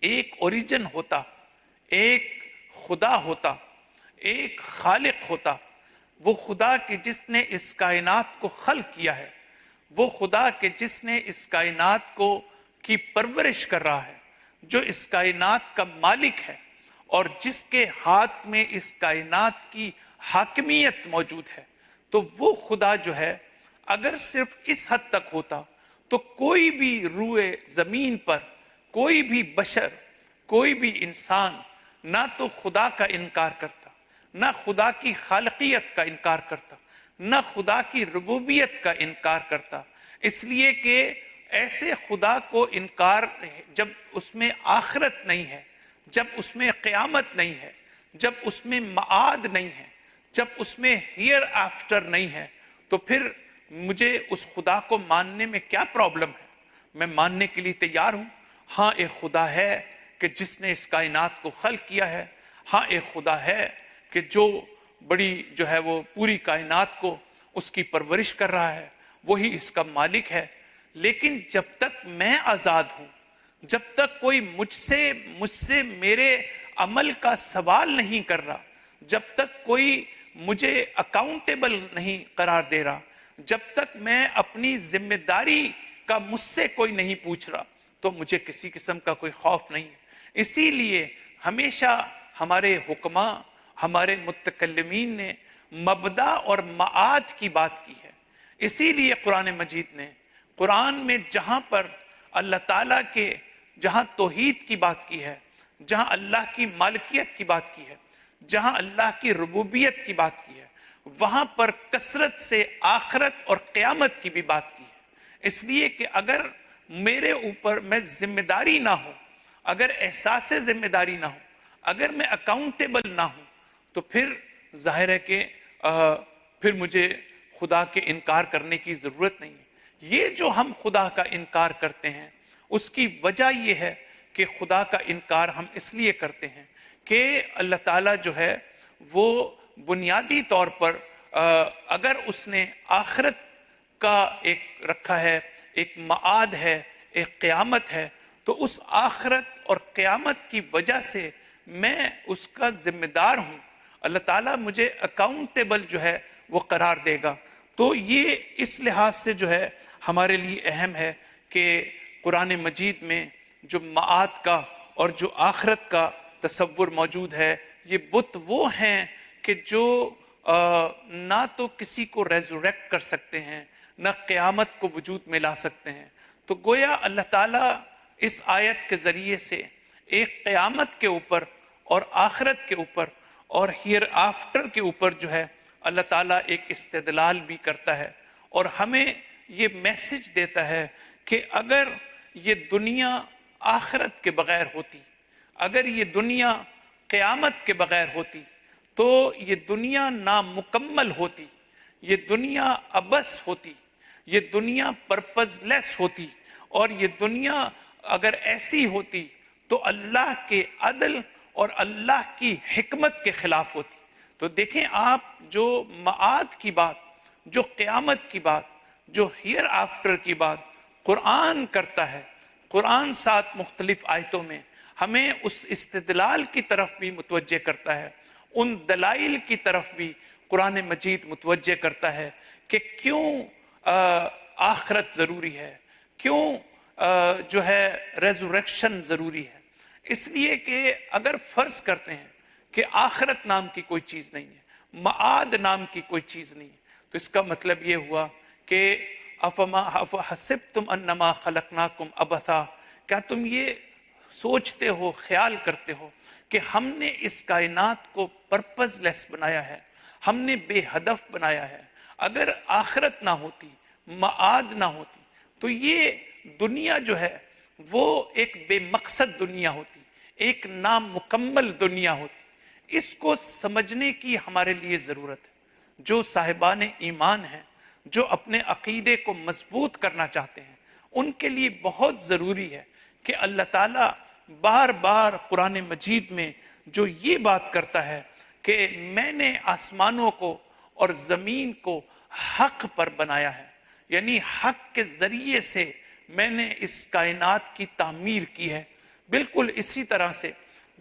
ایک اوریجن ہوتا، ایک خدا ہوتا، ایک خالق ہوتا، وہ خدا کہ جس نے اس کائنات کو خلق کیا ہے، وہ خدا کہ جس نے اس کائنات کو کی پرورش کر رہا ہے، جو اس کائنات کا مالک ہے اور جس کے ہاتھ میں اس کائنات کی حاکمیت موجود ہے. تو وہ خدا جو ہے اگر صرف اس حد تک ہوتا تو کوئی بھی روئے زمین پر کوئی بھی بشر، کوئی بھی انسان نہ تو خدا کا انکار کرتا، نہ خدا کی خالقیت کا انکار کرتا، نہ خدا کی ربوبیت کا انکار کرتا. اس لیے کہ ایسے خدا کو انکار جب اس میں آخرت نہیں ہے، جب اس میں قیامت نہیں ہے، جب اس میں معاد نہیں ہے، جب اس میں ہیئر آفٹر نہیں ہے، تو پھر مجھے اس خدا کو ماننے میں کیا پرابلم ہے؟ میں ماننے کے لیے تیار ہوں. ہاں ایک خدا ہے کہ جس نے اس کائنات کو خلق کیا ہے، ہاں ایک خدا ہے کہ جو بڑی جو ہے وہ پوری کائنات کو اس کی پرورش کر رہا ہے، وہی اس کا مالک ہے. لیکن جب تک میں آزاد ہوں، جب تک کوئی مجھ سے میرے عمل کا سوال نہیں کر رہا، جب تک کوئی مجھے اکاؤنٹیبل نہیں قرار دے رہا، جب تک میں اپنی ذمہ داری کا مجھ سے کوئی نہیں پوچھ رہا، تو مجھے کسی قسم کا کوئی خوف نہیں ہے. اسی لیے ہمیشہ ہمارے حکماء ہمارے متکلمین نے مبدا اور معاد کی بات کی ہے۔ اسی لیے قرآن مجید نے قرآن میں جہاں پر اللہ تعالیٰ کے جہاں توحید کی بات کی ہے، جہاں اللہ کی مالکیت کی بات کی ہے، جہاں اللہ کی ربوبیت کی بات کی ہے، وہاں پر کثرت سے آخرت اور قیامت کی بھی بات کی ہے۔ اس لیے کہ اگر میرے اوپر میں ذمہ داری نہ ہوں، اگر احساس ذمہ داری نہ ہو، اگر میں اکاؤنٹیبل نہ ہوں، تو پھر ظاہر ہے کہ پھر مجھے خدا کے انکار کرنے کی ضرورت نہیں ہے۔ یہ جو ہم خدا کا انکار کرتے ہیں اس کی وجہ یہ ہے کہ خدا کا انکار ہم اس لیے کرتے ہیں کہ اللہ تعالیٰ جو ہے وہ بنیادی طور پر اگر اس نے آخرت کا ایک رکھا ہے، ایک معاد ہے، ایک قیامت ہے، تو اس آخرت اور قیامت کی وجہ سے میں اس کا ذمہ دار ہوں، اللہ تعالیٰ مجھے اکاؤنٹیبل جو ہے وہ قرار دے گا۔ تو یہ اس لحاظ سے جو ہے ہمارے لیے اہم ہے کہ قرآن مجید میں جو معاد کا اور جو آخرت کا تصور موجود ہے، یہ بت وہ ہیں کہ جو نہ تو کسی کو ریزوریکٹ کر سکتے ہیں، نہ قیامت کو وجود میں لا سکتے ہیں۔ تو گویا اللہ تعالیٰ اس آیت کے ذریعے سے ایک قیامت کے اوپر اور آخرت کے اوپر اور ہیر آفٹر کے اوپر جو ہے اللہ تعالیٰ ایک استدلال بھی کرتا ہے، اور ہمیں یہ میسج دیتا ہے کہ اگر یہ دنیا آخرت کے بغیر ہوتی، اگر یہ دنیا قیامت کے بغیر ہوتی، تو یہ دنیا نامکمل ہوتی، یہ دنیا ابس ہوتی، یہ دنیا پرپز لیس ہوتی، اور یہ دنیا اگر ایسی ہوتی تو اللہ کے عدل اور اللہ کی حکمت کے خلاف ہوتی۔ تو دیکھیں آپ، جو معاد کی بات، جو قیامت کی بات، جو ہیر آفٹر کی بات قرآن کرتا ہے، قرآن 7 مختلف آیتوں میں ہمیں اس استدلال کی طرف بھی متوجہ کرتا ہے، ان دلائل کی طرف بھی قرآن مجید متوجہ کرتا ہے کہ کیوں آخرت ضروری ہے، کیوں جو ہے ریزوریکشن ضروری ہے۔ اس لیے کہ اگر فرض کرتے ہیں کہ آخرت نام کی کوئی چیز نہیں ہے، معاد نام کی کوئی چیز نہیں ہے، تو اس کا مطلب یہ ہوا کہ افحسبتم انما خلقناکم عبثا، کیا تم یہ سوچتے ہو، خیال کرتے ہو کہ ہم نے اس کائنات کو پرپز لیس بنایا ہے، ہم نے بے ہدف بنایا ہے؟ اگر آخرت نہ ہوتی، معاد نہ ہوتی، تو یہ دنیا جو ہے وہ ایک بے مقصد دنیا ہوتی، ایک نامکمل دنیا ہوتی۔ اس کو سمجھنے کی ہمارے لیے ضرورت ہے۔ جو صاحبان ایمان ہیں، جو اپنے عقیدے کو مضبوط کرنا چاہتے ہیں، ان کے لیے بہت ضروری ہے کہ اللہ تعالیٰ بار بار قرآن مجید میں جو یہ بات کرتا ہے کہ میں نے آسمانوں کو اور زمین کو حق پر بنایا ہے، یعنی حق کے ذریعے سے میں نے اس کائنات کی تعمیر کی ہے۔ بالکل اسی طرح سے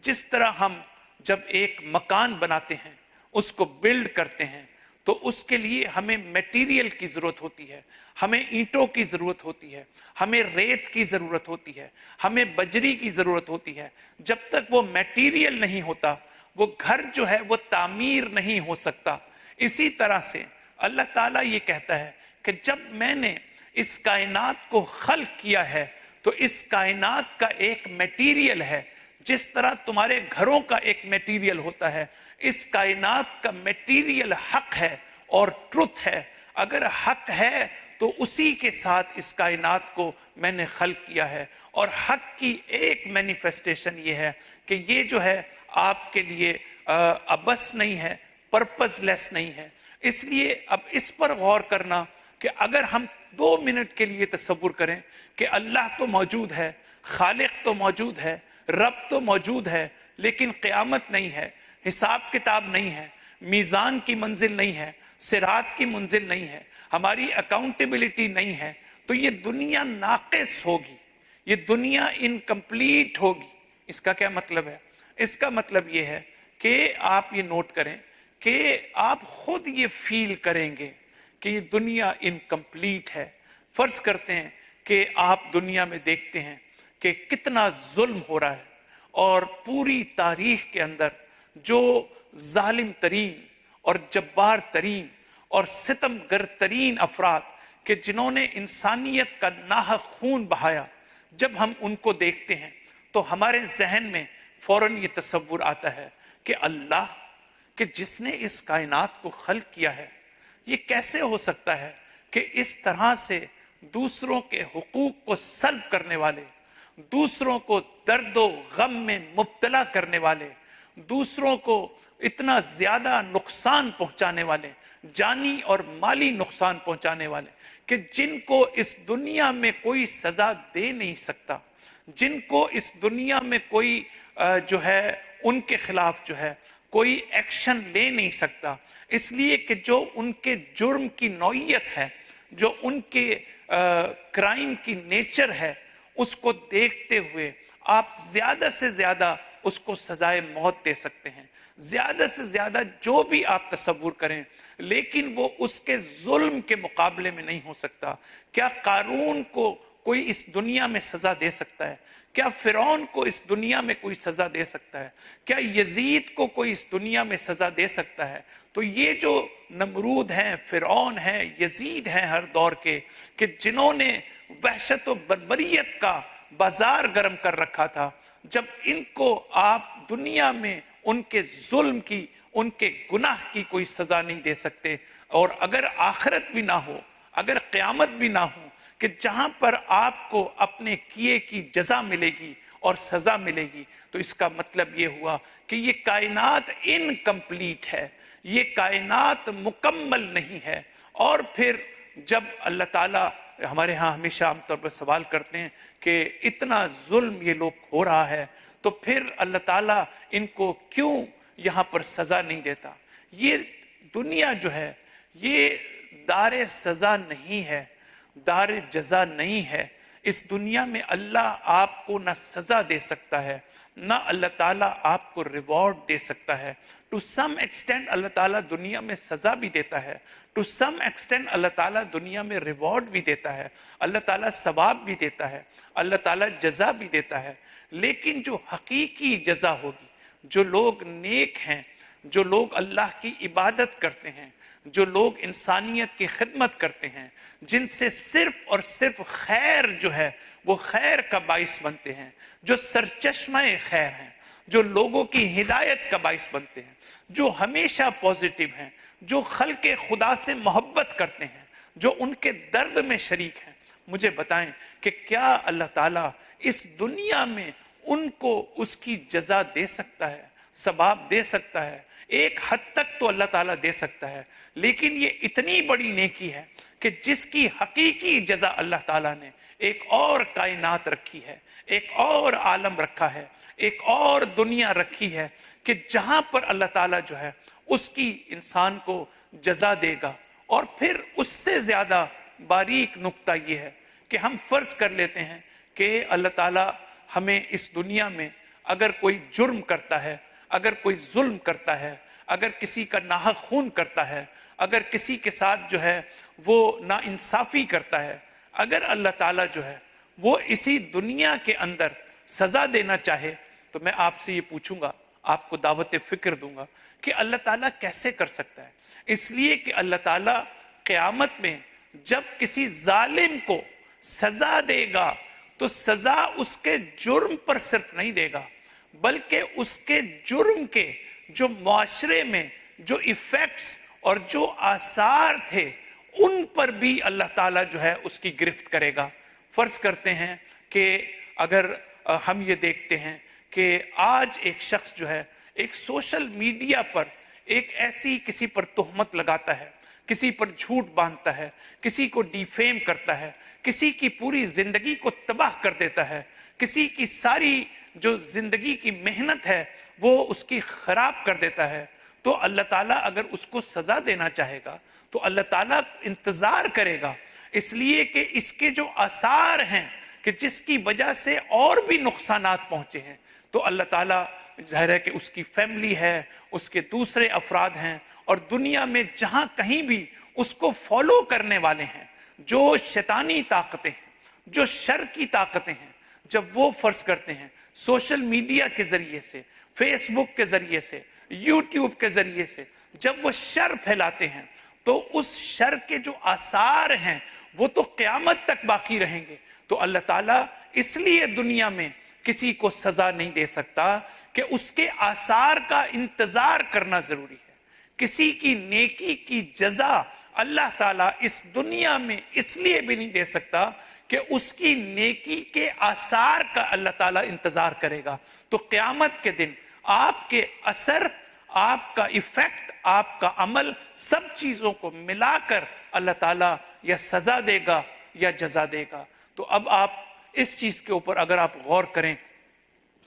جس طرح ہم جب ایک مکان بناتے ہیں، اس کو بلڈ کرتے ہیں، تو اس کے لیے ہمیں میٹیریل کی ضرورت ہوتی ہے، ہمیں اینٹوں کی ضرورت ہوتی ہے، ہمیں ریت کی ضرورت ہوتی ہے، ہمیں بجری کی ضرورت ہوتی ہے۔ جب تک وہ میٹیریل نہیں ہوتا، وہ گھر جو ہے وہ تعمیر نہیں ہو سکتا۔ اسی طرح سے اللہ تعالیٰ یہ کہتا ہے کہ جب میں نے اس کائنات کو خلق کیا ہے تو اس کائنات کا ایک میٹیریل ہے، جس طرح تمہارے گھروں کا ایک میٹیریل ہوتا ہے، اس کائنات کا میٹیریل حق ہے اور ٹروتھ ہے۔ اگر حق ہے تو اسی کے ساتھ اس کائنات کو میں نے خلق کیا ہے، اور حق کی ایک مینیفیسٹیشن یہ ہے کہ یہ جو ہے آپ کے لیے ابس نہیں ہے، پرپز لیس نہیں ہے۔ اس لیے اب اس پر غور کرنا کہ اگر ہم 2 منٹ کے لیے تصور کریں کہ اللہ تو موجود ہے، خالق تو موجود ہے، رب تو موجود ہے، لیکن قیامت نہیں ہے، حساب کتاب نہیں ہے، میزان کی منزل نہیں ہے، صراط کی منزل نہیں ہے، ہماری اکاؤنٹیبلٹی نہیں ہے، تو یہ دنیا ناقص ہوگی، یہ دنیا انکمپلیٹ ہوگی۔ اس کا کیا مطلب ہے؟ اس کا مطلب یہ ہے کہ آپ یہ نوٹ کریں کہ آپ خود یہ فیل کریں گے کہ یہ دنیا انکمپلیٹ ہے۔ فرض کرتے ہیں کہ آپ دنیا میں دیکھتے ہیں کہ کتنا ظلم ہو رہا ہے، اور پوری تاریخ کے اندر جو ظالم ترین اور جبار ترین اور ستمگر ترین افراد کہ جنہوں نے انسانیت کا ناحق خون بہایا، جب ہم ان کو دیکھتے ہیں تو ہمارے ذہن میں فوراً یہ تصور آتا ہے کہ اللہ کہ جس نے اس کائنات کو خلق کیا ہے، یہ کیسے ہو سکتا ہے کہ اس طرح سے دوسروں کے حقوق کو سلب کرنے والے، دوسروں کو درد و غم میں مبتلا کرنے والے، دوسروں کو اتنا زیادہ نقصان پہنچانے والے، جانی اور مالی نقصان پہنچانے والے، کہ جن کو اس دنیا میں کوئی سزا دے نہیں سکتا، جن کو اس دنیا میں کوئی جو ہے ان کے خلاف جو ہے کوئی ایکشن لے نہیں سکتا، اس لیے کہ جو ان کے جرم کی نوعیت ہے، جو ان کے کرائم کی نیچر ہے، اس کو دیکھتے ہوئے آپ زیادہ سے زیادہ اس کو سزائے موت دے سکتے ہیں، زیادہ سے زیادہ جو بھی آپ تصور کریں، لیکن وہ اس کے ظلم کے مقابلے میں نہیں ہو سکتا۔ کیا قارون کو کوئی اس دنیا میں سزا دے سکتا ہے؟ کیا فرعون کو اس دنیا میں کوئی سزا دے سکتا ہے؟ کیا یزید کو کوئی اس دنیا میں سزا دے سکتا ہے؟ تو یہ جو نمرود ہیں، فرعون ہیں، یزید ہیں ہر دور کے، کہ جنہوں نے وحشت و بربریت کا بازار گرم کر رکھا تھا، جب ان کو آپ دنیا میں ان کے ظلم کی، ان کے گناہ کی کوئی سزا نہیں دے سکتے، اور اگر آخرت بھی نہ ہو، اگر قیامت بھی نہ ہو، کہ جہاں پر آپ کو اپنے کیے کی جزا ملے گی اور سزا ملے گی، تو اس کا مطلب یہ ہوا کہ یہ کائنات انکمپلیٹ ہے، یہ کائنات مکمل نہیں ہے۔ اور پھر جب اللہ تعالیٰ ہمارے ہاں ہمیشہ عام طور پر سوال کرتے ہیں کہ اتنا ظلم یہ لوگ ہو رہا ہے، تو پھر اللہ تعالیٰ ان کو کیوں یہاں پر سزا نہیں دیتا؟ یہ دنیا جو ہے یہ دار سزا نہیں ہے، دار جزا نہیں ہے۔ اس دنیا میں اللہ آپ کو نہ سزا دے سکتا ہے، نہ اللہ تعالیٰ آپ کو ریوارڈ دے سکتا ہے۔ ٹو سم ایکسٹینٹ اللہ تعالیٰ دنیا میں سزا بھی دیتا ہے، ٹو سم ایکسٹینٹ اللہ تعالیٰ دنیا میں ریوارڈ بھی دیتا ہے، اللہ تعالیٰ ثواب بھی دیتا ہے، اللہ تعالیٰ جزا بھی دیتا ہے۔ لیکن جو حقیقی جزا ہوگی، جو لوگ نیک ہیں، جو لوگ اللہ کی عبادت کرتے ہیں، جو لوگ انسانیت کی خدمت کرتے ہیں، جن سے صرف اور صرف خیر جو ہے وہ خیر کا باعث بنتے ہیں، جو سرچشمہ خیر ہیں، جو لوگوں کی ہدایت کا باعث بنتے ہیں، جو ہمیشہ پازیٹیو ہیں، جو خلق خدا سے محبت کرتے ہیں، جو ان کے درد میں شریک ہیں، مجھے بتائیں کہ کیا اللہ تعالیٰ اس دنیا میں ان کو اس کی جزا دے سکتا ہے، ثواب دے سکتا ہے؟ ایک حد تک تو اللہ تعالیٰ دے سکتا ہے، لیکن یہ اتنی بڑی نیکی ہے کہ جس کی حقیقی جزا اللہ تعالیٰ نے ایک اور کائنات رکھی ہے، ایک اور عالم رکھا ہے، ایک اور دنیا رکھی ہے، کہ جہاں پر اللہ تعالیٰ جو ہے اس کی انسان کو جزا دے گا۔ اور پھر اس سے زیادہ باریک نقطہ یہ ہے کہ ہم فرض کر لیتے ہیں کہ اللہ تعالیٰ ہمیں اس دنیا میں اگر کوئی جرم کرتا ہے، اگر کوئی ظلم کرتا ہے، اگر کسی کا ناحق خون کرتا ہے، اگر کسی کے ساتھ جو ہے وہ ناانصافی کرتا ہے، اگر اللہ تعالیٰ جو ہے وہ اسی دنیا کے اندر سزا دینا چاہے، تو میں آپ سے یہ پوچھوں گا، آپ کو دعوت فکر دوں گا کہ اللہ تعالیٰ کیسے کر سکتا ہے؟ اس لیے کہ اللہ تعالیٰ قیامت میں جب کسی ظالم کو سزا دے گا تو سزا اس کے جرم پر صرف نہیں دے گا، بلکہ اس کے جرم کے جو معاشرے میں جو ایفیکٹس اور جو آثار تھے ان پر بھی اللہ تعالیٰ جو ہے اس کی گرفت کرے گا۔ فرض کرتے ہیں کہ اگر ہم یہ دیکھتے ہیں کہ آج ایک شخص جو ہے ایک سوشل میڈیا پر ایک ایسی کسی پر تہمت لگاتا ہے، کسی پر جھوٹ باندھتا ہے، کسی کو ڈیفیم کرتا ہے، کسی کی پوری زندگی کو تباہ کر دیتا ہے، کسی کی ساری جو زندگی کی محنت ہے وہ اس کی خراب کر دیتا ہے، تو اللہ تعالیٰ اگر اس کو سزا دینا چاہے گا تو اللہ تعالیٰ انتظار کرے گا، اس لیے کہ اس کے جو آثار ہیں کہ جس کی وجہ سے اور بھی نقصانات پہنچے ہیں، تو اللہ تعالیٰ ظاہر ہے کہ اس کی فیملی ہے، اس کے دوسرے افراد ہیں، اور دنیا میں جہاں کہیں بھی اس کو فالو کرنے والے ہیں، جو شیطانی طاقتیں ہیں، جو شر کی طاقتیں ہیں، جب وہ فرض کرتے ہیں سوشل میڈیا کے ذریعے سے، فیس بک کے ذریعے سے، یوٹیوب کے ذریعے سے جب وہ شر پھیلاتے ہیں تو اس شر کے جو آثار ہیں وہ تو قیامت تک باقی رہیں گے. تو اللہ تعالیٰ اس لیے دنیا میں کسی کو سزا نہیں دے سکتا کہ اس کے آثار کا انتظار کرنا ضروری ہے. کسی کی نیکی کی جزا اللہ تعالیٰ اس دنیا میں اس لیے بھی نہیں دے سکتا کہ اس کی نیکی کے آثار کا اللہ تعالیٰ انتظار کرے گا. تو قیامت کے دن آپ کے اثر، آپ کا ایفیکٹ، آپ کا عمل، سب چیزوں کو ملا کر اللہ تعالیٰ یا سزا دے گا یا جزا دے گا. تو اب آپ اس چیز کے اوپر اگر آپ غور کریں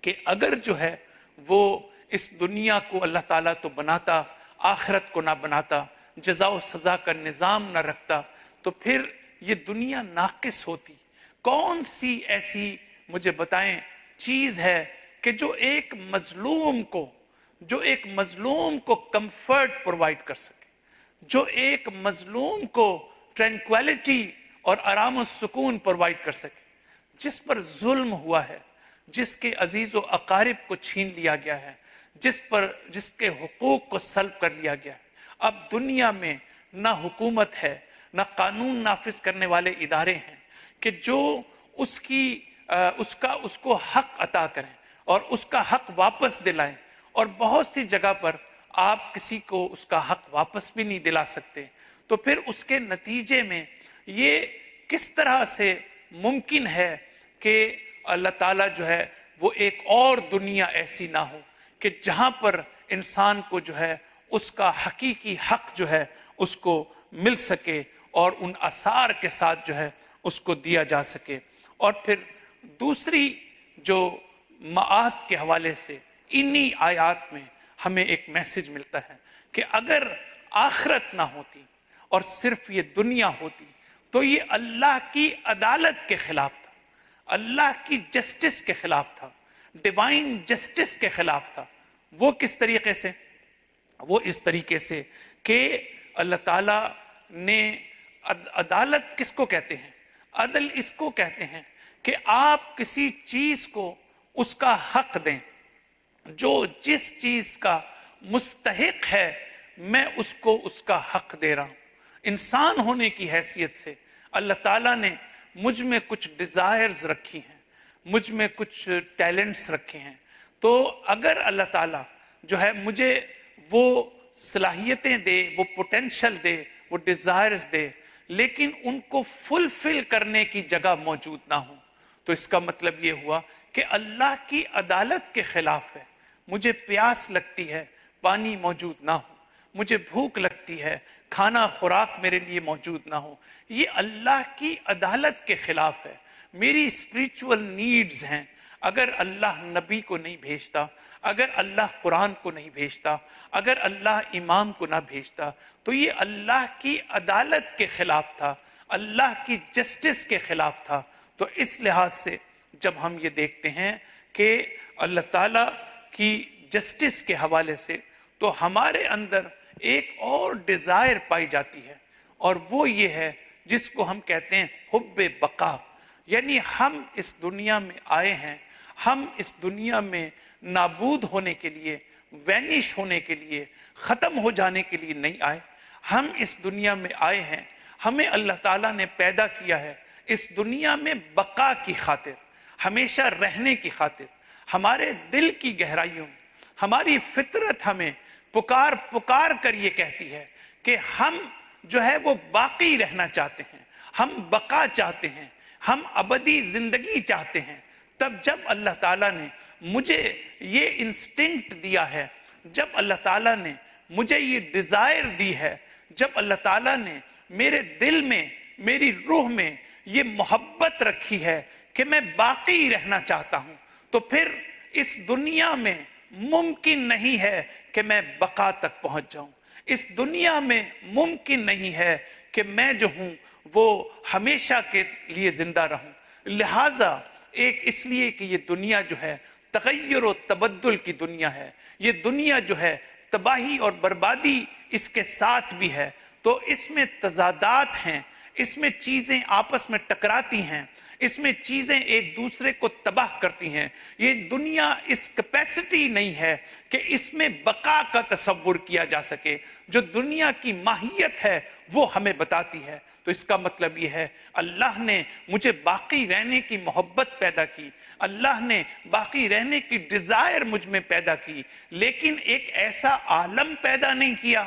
کہ اگر جو ہے وہ اس دنیا کو اللہ تعالیٰ تو بناتا، آخرت کو نہ بناتا، جزا و سزا کا نظام نہ رکھتا، تو پھر یہ دنیا ناقص ہوتی. کون سی ایسی مجھے بتائیں چیز ہے کہ جو ایک مظلوم کو کمفرٹ پرووائڈ کر سکے، جو ایک مظلوم کو ٹرینکویلٹی اور آرام و سکون پرووائڈ کر سکے، جس پر ظلم ہوا ہے، جس کے عزیز و اقارب کو چھین لیا گیا ہے، جس کے حقوق کو سلب کر لیا گیا ہے. اب دنیا میں نہ حکومت ہے، نہ قانون نافذ کرنے والے ادارے ہیں کہ جو اس کو حق عطا کریں اور اس کا حق واپس دلائیں. اور بہت سی جگہ پر آپ کسی کو اس کا حق واپس بھی نہیں دلا سکتے. تو پھر اس کے نتیجے میں یہ کس طرح سے ممکن ہے کہ اللہ تعالیٰ جو ہے وہ ایک اور دنیا ایسی نہ ہو کہ جہاں پر انسان کو جو ہے اس کا حقیقی حق جو ہے اس کو مل سکے اور ان آثار کے ساتھ جو ہے اس کو دیا جا سکے. اور پھر دوسری جو معاد کے حوالے سے انہی آیات میں ہمیں ایک میسج ملتا ہے کہ اگر آخرت نہ ہوتی اور صرف یہ دنیا ہوتی تو یہ اللہ کی عدالت کے خلاف تھا، اللہ کی جسٹس کے خلاف تھا، ڈیوائن جسٹس کے خلاف تھا. وہ کس طریقے سے؟ وہ اس طریقے سے کہ اللہ تعالیٰ نے عدالت کس کو کہتے ہیں؟ عدل اس کو کہتے ہیں کہ آپ کسی چیز کو اس کا حق دیں. جو جس چیز کا مستحق ہے میں اس کو اس کا حق دے رہا ہوں. انسان ہونے کی حیثیت سے اللہ تعالیٰ نے مجھ میں کچھ ڈیزائرز رکھی ہیں، مجھ میں کچھ ٹیلنٹس رکھے ہیں. تو اگر اللہ تعالیٰ جو ہے مجھے وہ صلاحیتیں دے، وہ پوٹینشل دے، وہ ڈیزائرز دے، لیکن ان کو فلفل کرنے کی جگہ موجود نہ ہو، تو اس کا مطلب یہ ہوا کہ اللہ کی عدالت کے خلاف ہے. مجھے پیاس لگتی ہے، پانی موجود نہ ہو، مجھے بھوک لگتی ہے، کھانا خوراک میرے لیے موجود نہ ہو، یہ اللہ کی عدالت کے خلاف ہے. میری اسپریچول نیڈز ہیں. اگر اللہ نبی کو نہیں بھیجتا، اگر اللہ قرآن کو نہیں بھیجتا، اگر اللہ امام کو نہ بھیجتا، تو یہ اللہ کی عدالت کے خلاف تھا، اللہ کی جسٹس کے خلاف تھا. تو اس لحاظ سے جب ہم یہ دیکھتے ہیں کہ اللہ تعالیٰ کی جسٹس کے حوالے سے، تو ہمارے اندر ایک اور ڈیزائر پائی جاتی ہے، اور وہ یہ ہے جس کو ہم کہتے ہیں حب بقا. یعنی ہم اس دنیا میں آئے ہیں، ہم اس دنیا میں نابود ہونے کے لیے، وینش ہونے کے لیے، ختم ہو جانے کے لیے نہیں آئے. ہم اس دنیا میں آئے ہیں، ہمیں اللہ تعالیٰ نے پیدا کیا ہے اس دنیا میں بقا کی خاطر، ہمیشہ رہنے کی خاطر. ہمارے دل کی گہرائیوں میں ہماری فطرت ہمیں پکار کر یہ کہتی ہے کہ ہم جو ہے وہ باقی رہنا چاہتے ہیں، ہم بقا چاہتے ہیں، ہم ابدی زندگی چاہتے ہیں. تب جب اللہ تعالیٰ نے مجھے یہ انسٹنکٹ دیا ہے، جب اللہ تعالیٰ نے مجھے یہ ڈیزائر دی ہے، جب اللہ تعالیٰ نے میرے دل میں، میری روح میں یہ محبت رکھی ہے کہ میں باقی رہنا چاہتا ہوں، تو پھر اس دنیا میں ممکن نہیں ہے کہ میں بقا تک پہنچ جاؤں. اس دنیا میں ممکن نہیں ہے کہ میں جو ہوں وہ ہمیشہ کے لیے زندہ رہوں. لہٰذا ایک اس لیے کہ یہ دنیا جو ہے تغیر و تبدل کی دنیا ہے، یہ دنیا جو ہے تباہی اور بربادی اس کے ساتھ بھی ہے. تو اس میں تضادات ہیں، اس میں چیزیں آپس میں ٹکراتی ہیں، اس میں چیزیں ایک دوسرے کو تباہ کرتی ہیں۔ یہ دنیا اس کیپیسٹی نہیں ہے کہ اس میں بقا کا تصور کیا جا سکے۔ جو دنیا کی ماہیت ہے وہ ہمیں بتاتی ہے۔ تو اس کا مطلب یہ ہے اللہ نے مجھے باقی رہنے کی محبت پیدا کی، اللہ نے باقی رہنے کی ڈیزائر مجھ میں پیدا کی، لیکن ایک ایسا عالم پیدا نہیں کیا،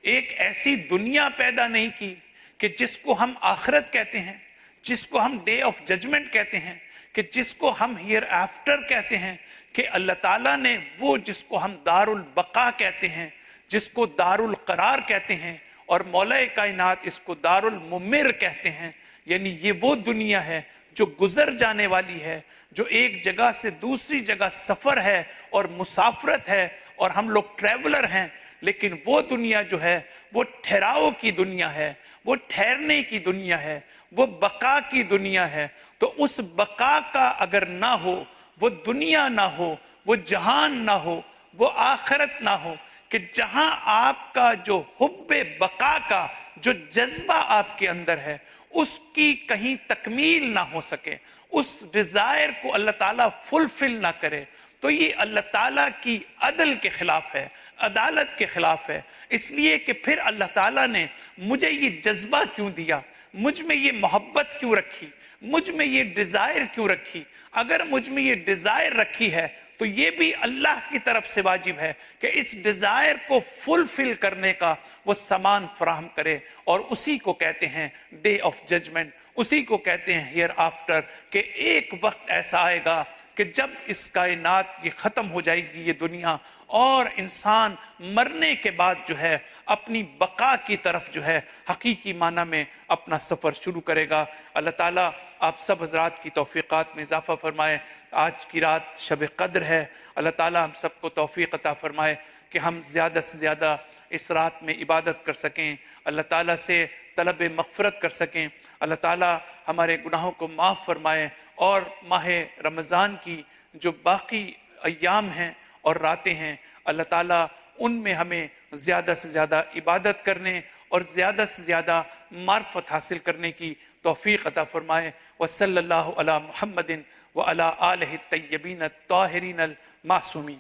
ایک ایسی دنیا پیدا نہیں کی کہ جس کو ہم آخرت کہتے ہیں، جس کو ہم ڈے آف ججمنٹ کہتے ہیں، کہ جس کو ہم ہیئر آفٹر کہتے ہیں، کہ اللہ تعالیٰ نے وہ جس کو ہم دار البقا کہتے ہیں، جس کو دار القرار کہتے ہیں، اور مولا کائنات اس کو دار الممر کہتے ہیں، یعنی یہ وہ دنیا ہے جو گزر جانے والی ہے، جو ایک جگہ سے دوسری جگہ سفر ہے اور مسافرت ہے، اور ہم لوگ ٹریولر ہیں۔ لیکن وہ دنیا جو ہے وہ ٹھہراؤ کی دنیا ہے، وہ ٹھہرنے کی دنیا ہے، وہ بقا کی دنیا ہے۔ تو اس بقا کا اگر نہ ہو، وہ دنیا نہ ہو، وہ جہان نہ ہو، وہ آخرت نہ ہو، کہ جہاں آپ کا جو حب بقا کا جو جذبہ آپ کے اندر ہے اس کی کہیں تکمیل نہ ہو سکے، اس ڈیزائر کو اللہ تعالیٰ فلفل نہ کرے، تو یہ اللہ تعالیٰ کی عدل کے خلاف ہے، عدالت کے خلاف ہے۔ اس لیے کہ پھر اللہ تعالیٰ نے مجھے یہ جذبہ کیوں دیا، مجھ میں یہ محبت کیوں رکھی، مجھ میں یہ ڈیزائر کیوں رکھی؟ اگر مجھ میں یہ ڈیزائر رکھی ہے تو یہ بھی اللہ کی طرف سے واجب ہے کہ اس ڈیزائر کو فلفل کرنے کا وہ سامان فراہم کرے، اور اسی کو کہتے ہیں ڈے آف ججمنٹ، اسی کو کہتے ہیں ہیئر آفٹر، کہ ایک وقت ایسا آئے گا کہ جب اس کائنات یہ ختم ہو جائے گی یہ دنیا، اور انسان مرنے کے بعد جو ہے اپنی بقا کی طرف جو ہے حقیقی معنی میں اپنا سفر شروع کرے گا۔ اللہ تعالیٰ آپ سب حضرات کی توفیقات میں اضافہ فرمائے۔ آج کی رات شب قدر ہے، اللہ تعالیٰ ہم سب کو توفیق عطا فرمائے کہ ہم زیادہ سے زیادہ اس رات میں عبادت کر سکیں، اللہ تعالیٰ سے طلب مغفرت کر سکیں، اللہ تعالیٰ ہمارے گناہوں کو معاف فرمائے، اور ماہ رمضان کی جو باقی ایام ہیں اور راتیں ہیں اللہ تعالیٰ ان میں ہمیں زیادہ سے زیادہ عبادت کرنے اور زیادہ سے زیادہ معرفت حاصل کرنے کی توفیق عطا فرمائے۔ وصلی اللہ علی محمد وعلی آلہ الطیبین الطاہرین المعصومین۔